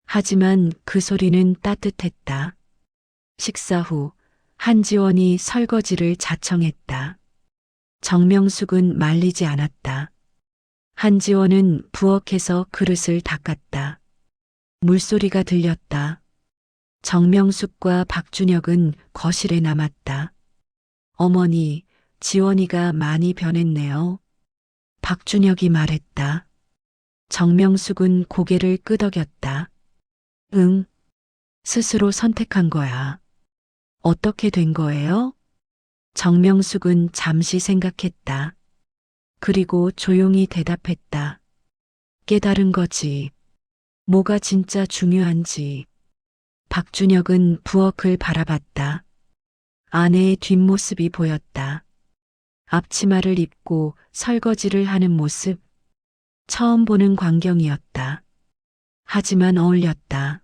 하지만 그 소리는 따뜻했다. 식사 후 한지원이 설거지를 자청했다. 정명숙은 말리지 않았다. 한지원은 부엌에서 그릇을 닦았다. 물소리가 들렸다. 정명숙과 박준혁은 거실에 남았다. 어머니, 지원이가 많이 변했네요. 박준혁이 말했다. 정명숙은 고개를 끄덕였다. 응, 스스로 선택한 거야. 어떻게 된 거예요? 정명숙은 잠시 생각했다. 그리고 조용히 대답했다. 깨달은 거지. 뭐가 진짜 중요한지. 박준혁은 부엌을 바라봤다. 아내의 뒷모습이 보였다. 앞치마를 입고 설거지를 하는 모습. 처음 보는 광경이었다. 하지만 어울렸다.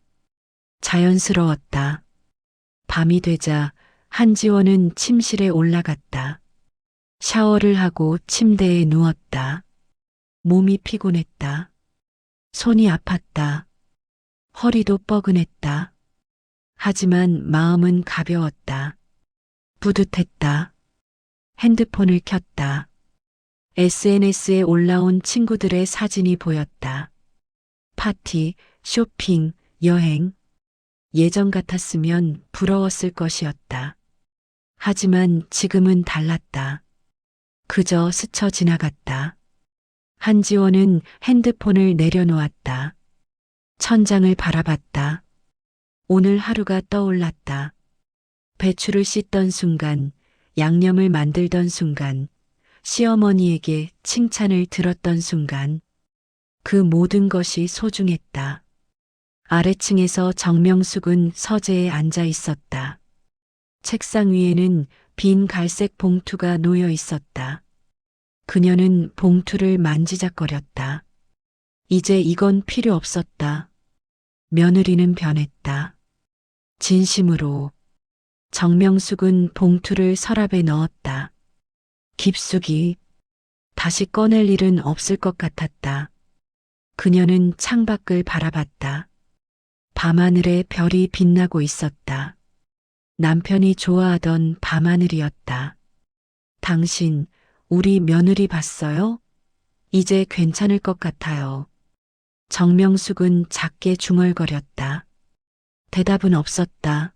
자연스러웠다. 밤이 되자 한지원은 침실에 올라갔다. 샤워를 하고 침대에 누웠다. 몸이 피곤했다. 손이 아팠다. 허리도 뻐근했다. 하지만 마음은 가벼웠다. 뿌듯했다. 핸드폰을 켰다. SNS에 올라온 친구들의 사진이 보였다. 파티, 쇼핑, 여행. 예전 같았으면 부러웠을 것이었다. 하지만 지금은 달랐다. 그저 스쳐 지나갔다. 한지원은 핸드폰을 내려놓았다. 천장을 바라봤다. 오늘 하루가 떠올랐다. 배추를 씻던 순간, 양념을 만들던 순간, 시어머니에게 칭찬을 들었던 순간, 그 모든 것이 소중했다. 아래층에서 정명숙은 서재에 앉아 있었다. 책상 위에는 빈 갈색 봉투가 놓여 있었다. 그녀는 봉투를 만지작거렸다. 이제 이건 필요 없었다. 며느리는 변했다. 진심으로. 정명숙은 봉투를 서랍에 넣었다. 깊숙이. 다시 꺼낼 일은 없을 것 같았다. 그녀는 창밖을 바라봤다. 밤하늘에 별이 빛나고 있었다. 남편이 좋아하던 밤하늘이었다. 당신, 우리 며느리 봤어요? 이제 괜찮을 것 같아요. 정명숙은 작게 중얼거렸다. 대답은 없었다.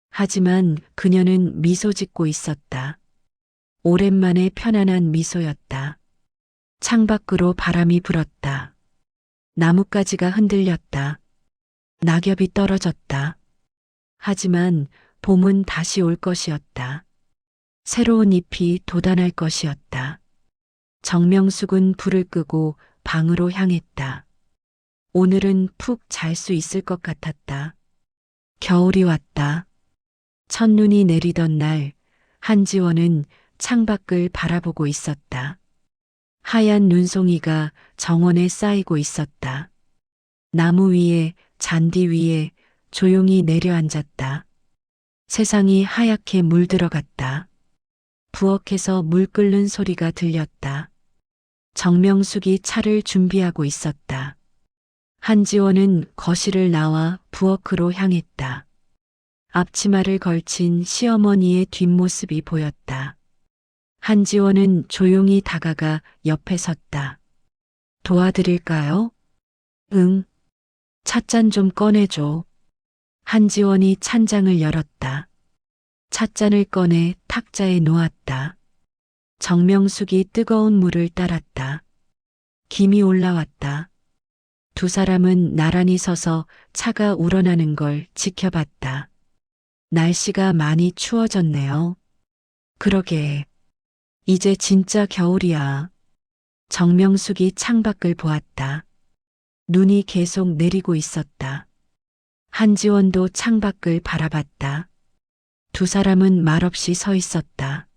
하지만 그녀는 미소 짓고 있었다. 오랜만에 편안한 미소였다. 창밖으로 바람이 불었다. 나뭇가지가 흔들렸다. 낙엽이 떨어졌다. 하지만 봄은 다시 올 것이었다. 새로운 잎이 돋아날 것이었다. 정명숙은 불을 끄고 방으로 향했다. 오늘은 푹 잘 수 있을 것 같았다. 겨울이 왔다. 첫눈이 내리던 날, 한지원은 창밖을 바라보고 있었다. 하얀 눈송이가 정원에 쌓이고 있었다. 나무 위에, 잔디 위에 조용히 내려앉았다. 세상이 하얗게 물들어갔다. 부엌에서 물 끓는 소리가 들렸다. 정명숙이 차를 준비하고 있었다. 한지원은 거실을 나와 부엌으로 향했다. 앞치마를 걸친 시어머니의 뒷모습이 보였다. 한지원은 조용히 다가가 옆에 섰다. 도와드릴까요? 응. 찻잔 좀 꺼내줘. 한지원이 찬장을 열었다. 찻잔을 꺼내 탁자에 놓았다. 정명숙이 뜨거운 물을 따랐다. 김이 올라왔다. 두 사람은 나란히 서서 차가 우러나는 걸 지켜봤다. 날씨가 많이 추워졌네요. 그러게. 이제 진짜 겨울이야. 정명숙이 창밖을 보았다. 눈이 계속 내리고 있었다. 한지원도 창밖을 바라봤다. 두 사람은 말없이 서 있었다.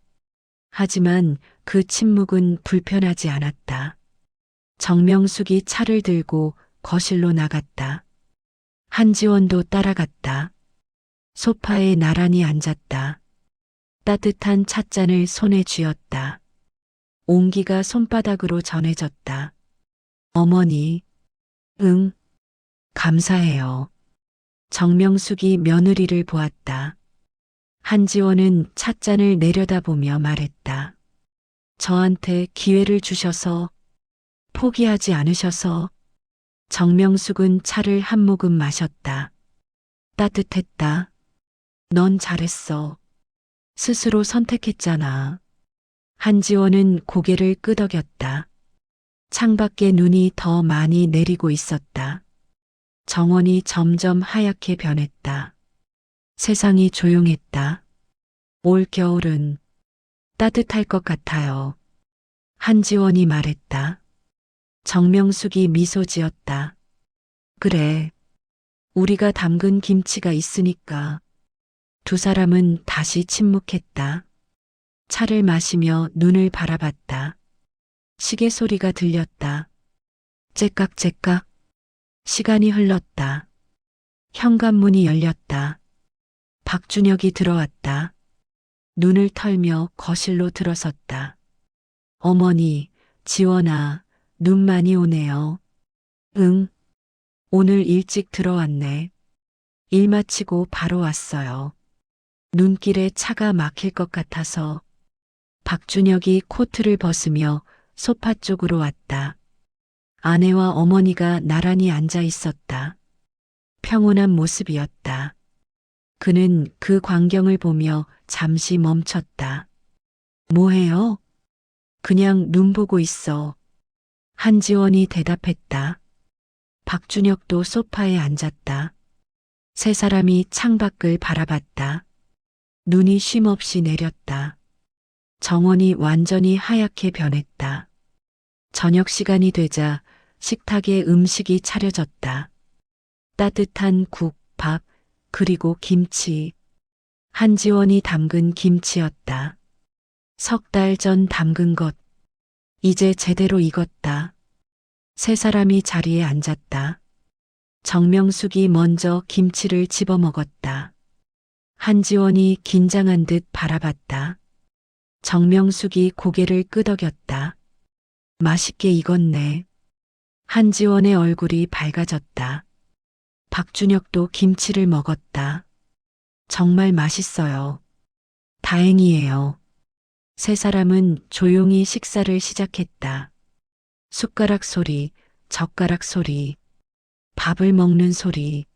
하지만 그 침묵은 불편하지 않았다. 정명숙이 차를 들고 거실로 나갔다. 한지원도 따라갔다. 소파에 나란히 앉았다. 따뜻한 찻잔을 손에 쥐었다. 온기가 손바닥으로 전해졌다. 어머니, 응, 감사해요. 정명숙이 며느리를 보았다. 한지원은 찻잔을 내려다보며 말했다. 저한테 기회를 주셔서, 포기하지 않으셔서. 정명숙은 차를 한 모금 마셨다. 따뜻했다. 넌 잘했어. 스스로 선택했잖아. 한지원은 고개를 끄덕였다. 창밖에 눈이 더 많이 내리고 있었다. 정원이 점점 하얗게 변했다. 세상이 조용했다. 올 겨울은 따뜻할 것 같아요. 한지원이 말했다. 정명숙이 미소 지었다. 그래. 우리가 담근 김치가 있으니까. 두 사람은 다시 침묵했다. 차를 마시며 눈을 바라봤다. 시계 소리가 들렸다. 째깍째깍. 시간이 흘렀다. 현관문이 열렸다. 박준혁이 들어왔다. 눈을 털며 거실로 들어섰다. 어머니, 지원아, 눈 많이 오네요. 응. 오늘 일찍 들어왔네. 일 마치고 바로 왔어요. 눈길에 차가 막힐 것 같아서. 박준혁이 코트를 벗으며 소파 쪽으로 왔다. 아내와 어머니가 나란히 앉아 있었다. 평온한 모습이었다. 그는 그 광경을 보며 잠시 멈췄다. 뭐해요? 그냥 눈 보고 있어. 한지원이 대답했다. 박준혁도 소파에 앉았다. 세 사람이 창밖을 바라봤다. 눈이 쉼없이 내렸다. 정원이 완전히 하얗게 변했다. 저녁 시간이 되자 식탁에 음식이 차려졌다. 따뜻한 국, 밥, 그리고 김치. 한지원이 담근 김치였다. 석 달 전 담근 것. 이제 제대로 익었다. 세 사람이 자리에 앉았다. 정명숙이 먼저 김치를 집어먹었다. 한지원이 긴장한 듯 바라봤다. 정명숙이 고개를 끄덕였다. 맛있게 익었네. 한지원의 얼굴이 밝아졌다. 박준혁도 김치를 먹었다. 정말 맛있어요. 다행이에요. 세 사람은 조용히 식사를 시작했다. 숟가락 소리, 젓가락 소리, 밥을 먹는 소리.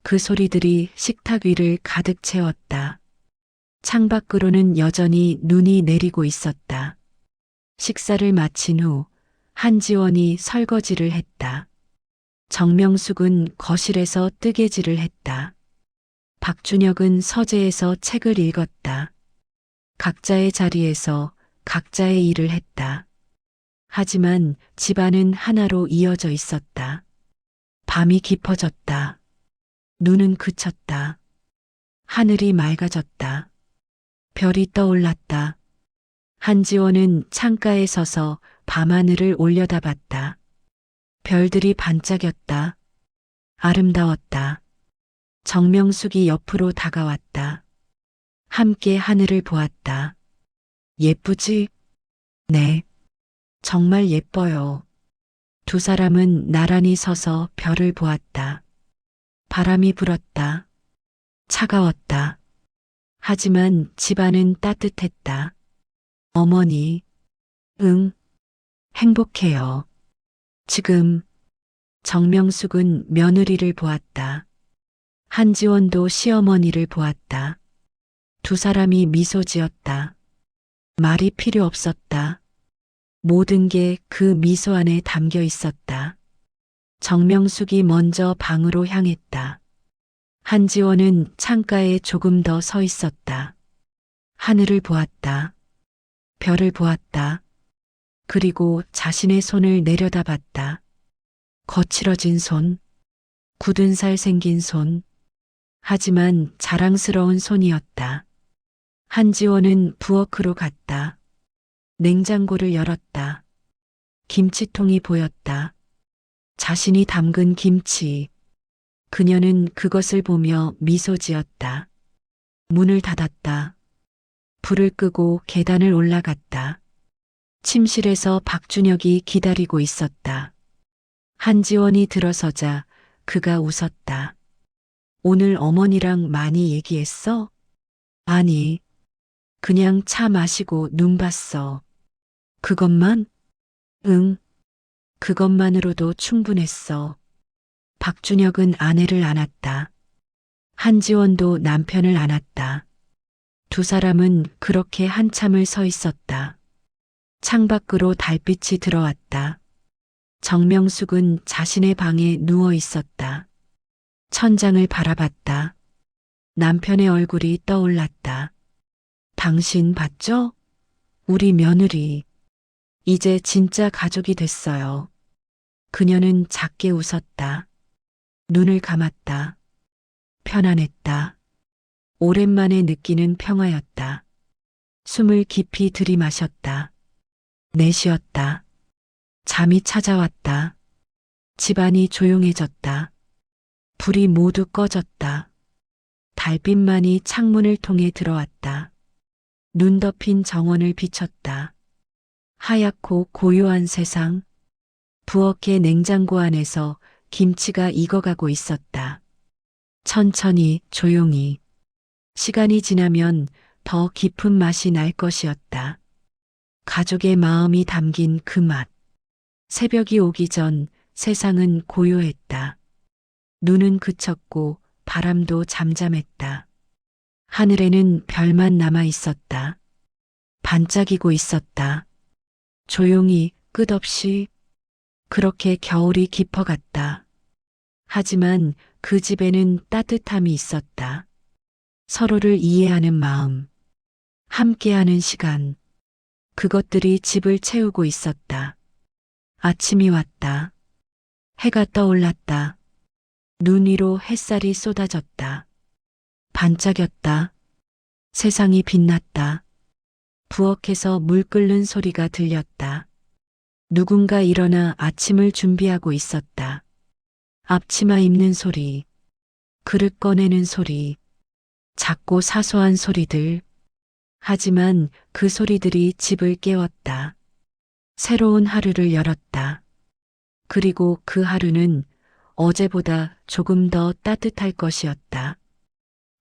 그 소리들이 식탁 위를 가득 채웠다. 창밖으로는 여전히 눈이 내리고 있었다. 식사를 마친 후 한지원이 설거지를 했다. 정명숙은 거실에서 뜨개질을 했다. 박준혁은 서재에서 책을 읽었다. 각자의 자리에서 각자의 일을 했다. 하지만 집안은 하나로 이어져 있었다. 밤이 깊어졌다. 눈은 그쳤다. 하늘이 맑아졌다. 별이 떠올랐다. 한지원은 창가에 서서 밤하늘을 올려다봤다. 별들이 반짝였다. 아름다웠다. 정명숙이 옆으로 다가왔다. 함께 하늘을 보았다. 예쁘지? 네. 정말 예뻐요. 두 사람은 나란히 서서 별을 보았다. 바람이 불었다. 차가웠다. 하지만 집안은 따뜻했다. 어머니, 응, 행복해요. 지금 정명숙은 며느리를 보았다. 한지원도 시어머니를 보았다. 두 사람이 미소 지었다. 말이 필요 없었다. 모든 게 그 미소 안에 담겨 있었다. 정명숙이 먼저 방으로 향했다. 한지원은 창가에 조금 더 서 있었다. 하늘을 보았다. 별을 보았다. 그리고 자신의 손을 내려다봤다. 거칠어진 손, 굳은 살 생긴 손. 하지만 자랑스러운 손이었다. 한지원은 부엌으로 갔다. 냉장고를 열었다. 김치통이 보였다. 자신이 담근 김치. 그녀는 그것을 보며 미소 지었다. 문을 닫았다. 불을 끄고 계단을 올라갔다. 침실에서 박준혁이 기다리고 있었다. 한지원이 들어서자 그가 웃었다. 오늘 어머니랑 많이 얘기했어? 아니, 그냥 차 마시고 눈 봤어. 그것만? 응, 그것만으로도 충분했어. 박준혁은 아내를 안았다. 한지원도 남편을 안았다. 두 사람은 그렇게 한참을 서 있었다. 창밖으로 달빛이 들어왔다. 정명숙은 자신의 방에 누워 있었다. 천장을 바라봤다. 남편의 얼굴이 떠올랐다. 당신 봤죠? 우리 며느리. 이제 진짜 가족이 됐어요. 그녀는 작게 웃었다. 눈을 감았다. 편안했다. 오랜만에 느끼는 평화였다. 숨을 깊이 들이마셨다. 내쉬었다. 잠이 찾아왔다. 집안이 조용해졌다. 불이 모두 꺼졌다. 달빛만이 창문을 통해 들어왔다. 눈 덮인 정원을 비췄다. 하얗고 고요한 세상. 부엌의 냉장고 안에서 김치가 익어가고 있었다. 천천히, 조용히. 시간이 지나면 더 깊은 맛이 날 것이었다. 가족의 마음이 담긴 그 맛. 새벽이 오기 전 세상은 고요했다. 눈은 그쳤고 바람도 잠잠했다. 하늘에는 별만 남아 있었다. 반짝이고 있었다. 조용히, 끝없이. 그렇게 겨울이 깊어갔다. 하지만 그 집에는 따뜻함이 있었다. 서로를 이해하는 마음, 함께하는 시간. 그것들이 집을 채우고 있었다. 아침이 왔다. 해가 떠올랐다. 눈 위로 햇살이 쏟아졌다. 반짝였다. 세상이 빛났다. 부엌에서 물 끓는 소리가 들렸다. 누군가 일어나 아침을 준비하고 있었다. 앞치마 입는 소리, 그릇 꺼내는 소리, 작고 사소한 소리들. 하지만 그 소리들이 집을 깨웠다. 새로운 하루를 열었다. 그리고 그 하루는 어제보다 조금 더 따뜻할 것이었다.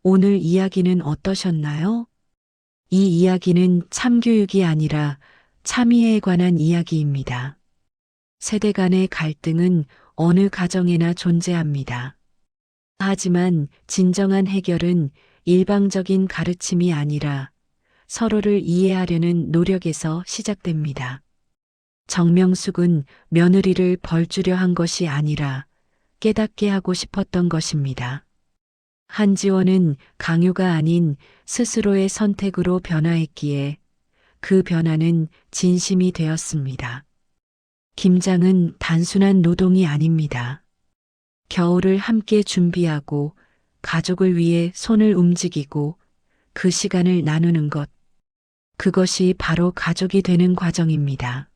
오늘 이야기는 어떠셨나요? 이 이야기는 참교육이 아니라 참이해에 관한 이야기입니다. 세대 간의 갈등은 어느 가정에나 존재합니다. 하지만 진정한 해결은 일방적인 가르침이 아니라 서로를 이해하려는 노력에서 시작됩니다. 정명숙은 며느리를 벌주려 한 것이 아니라 깨닫게 하고 싶었던 것입니다. 한지원은 강요가 아닌 스스로의 선택으로 변화했기에 그 변화는 진심이 되었습니다. 김장은 단순한 노동이 아닙니다. 겨울을 함께 준비하고 가족을 위해 손을 움직이고 그 시간을 나누는 것. 그것이 바로 가족이 되는 과정입니다.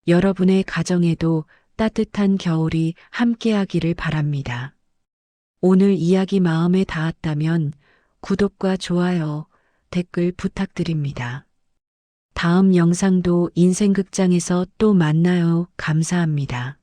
여러분의 가정에도 따뜻한 겨울이 함께하기를 바랍니다. 오늘 이야기 마음에 닿았다면 구독과 좋아요, 댓글 부탁드립니다. 다음 영상도 인생극장에서 또 만나요. 감사합니다.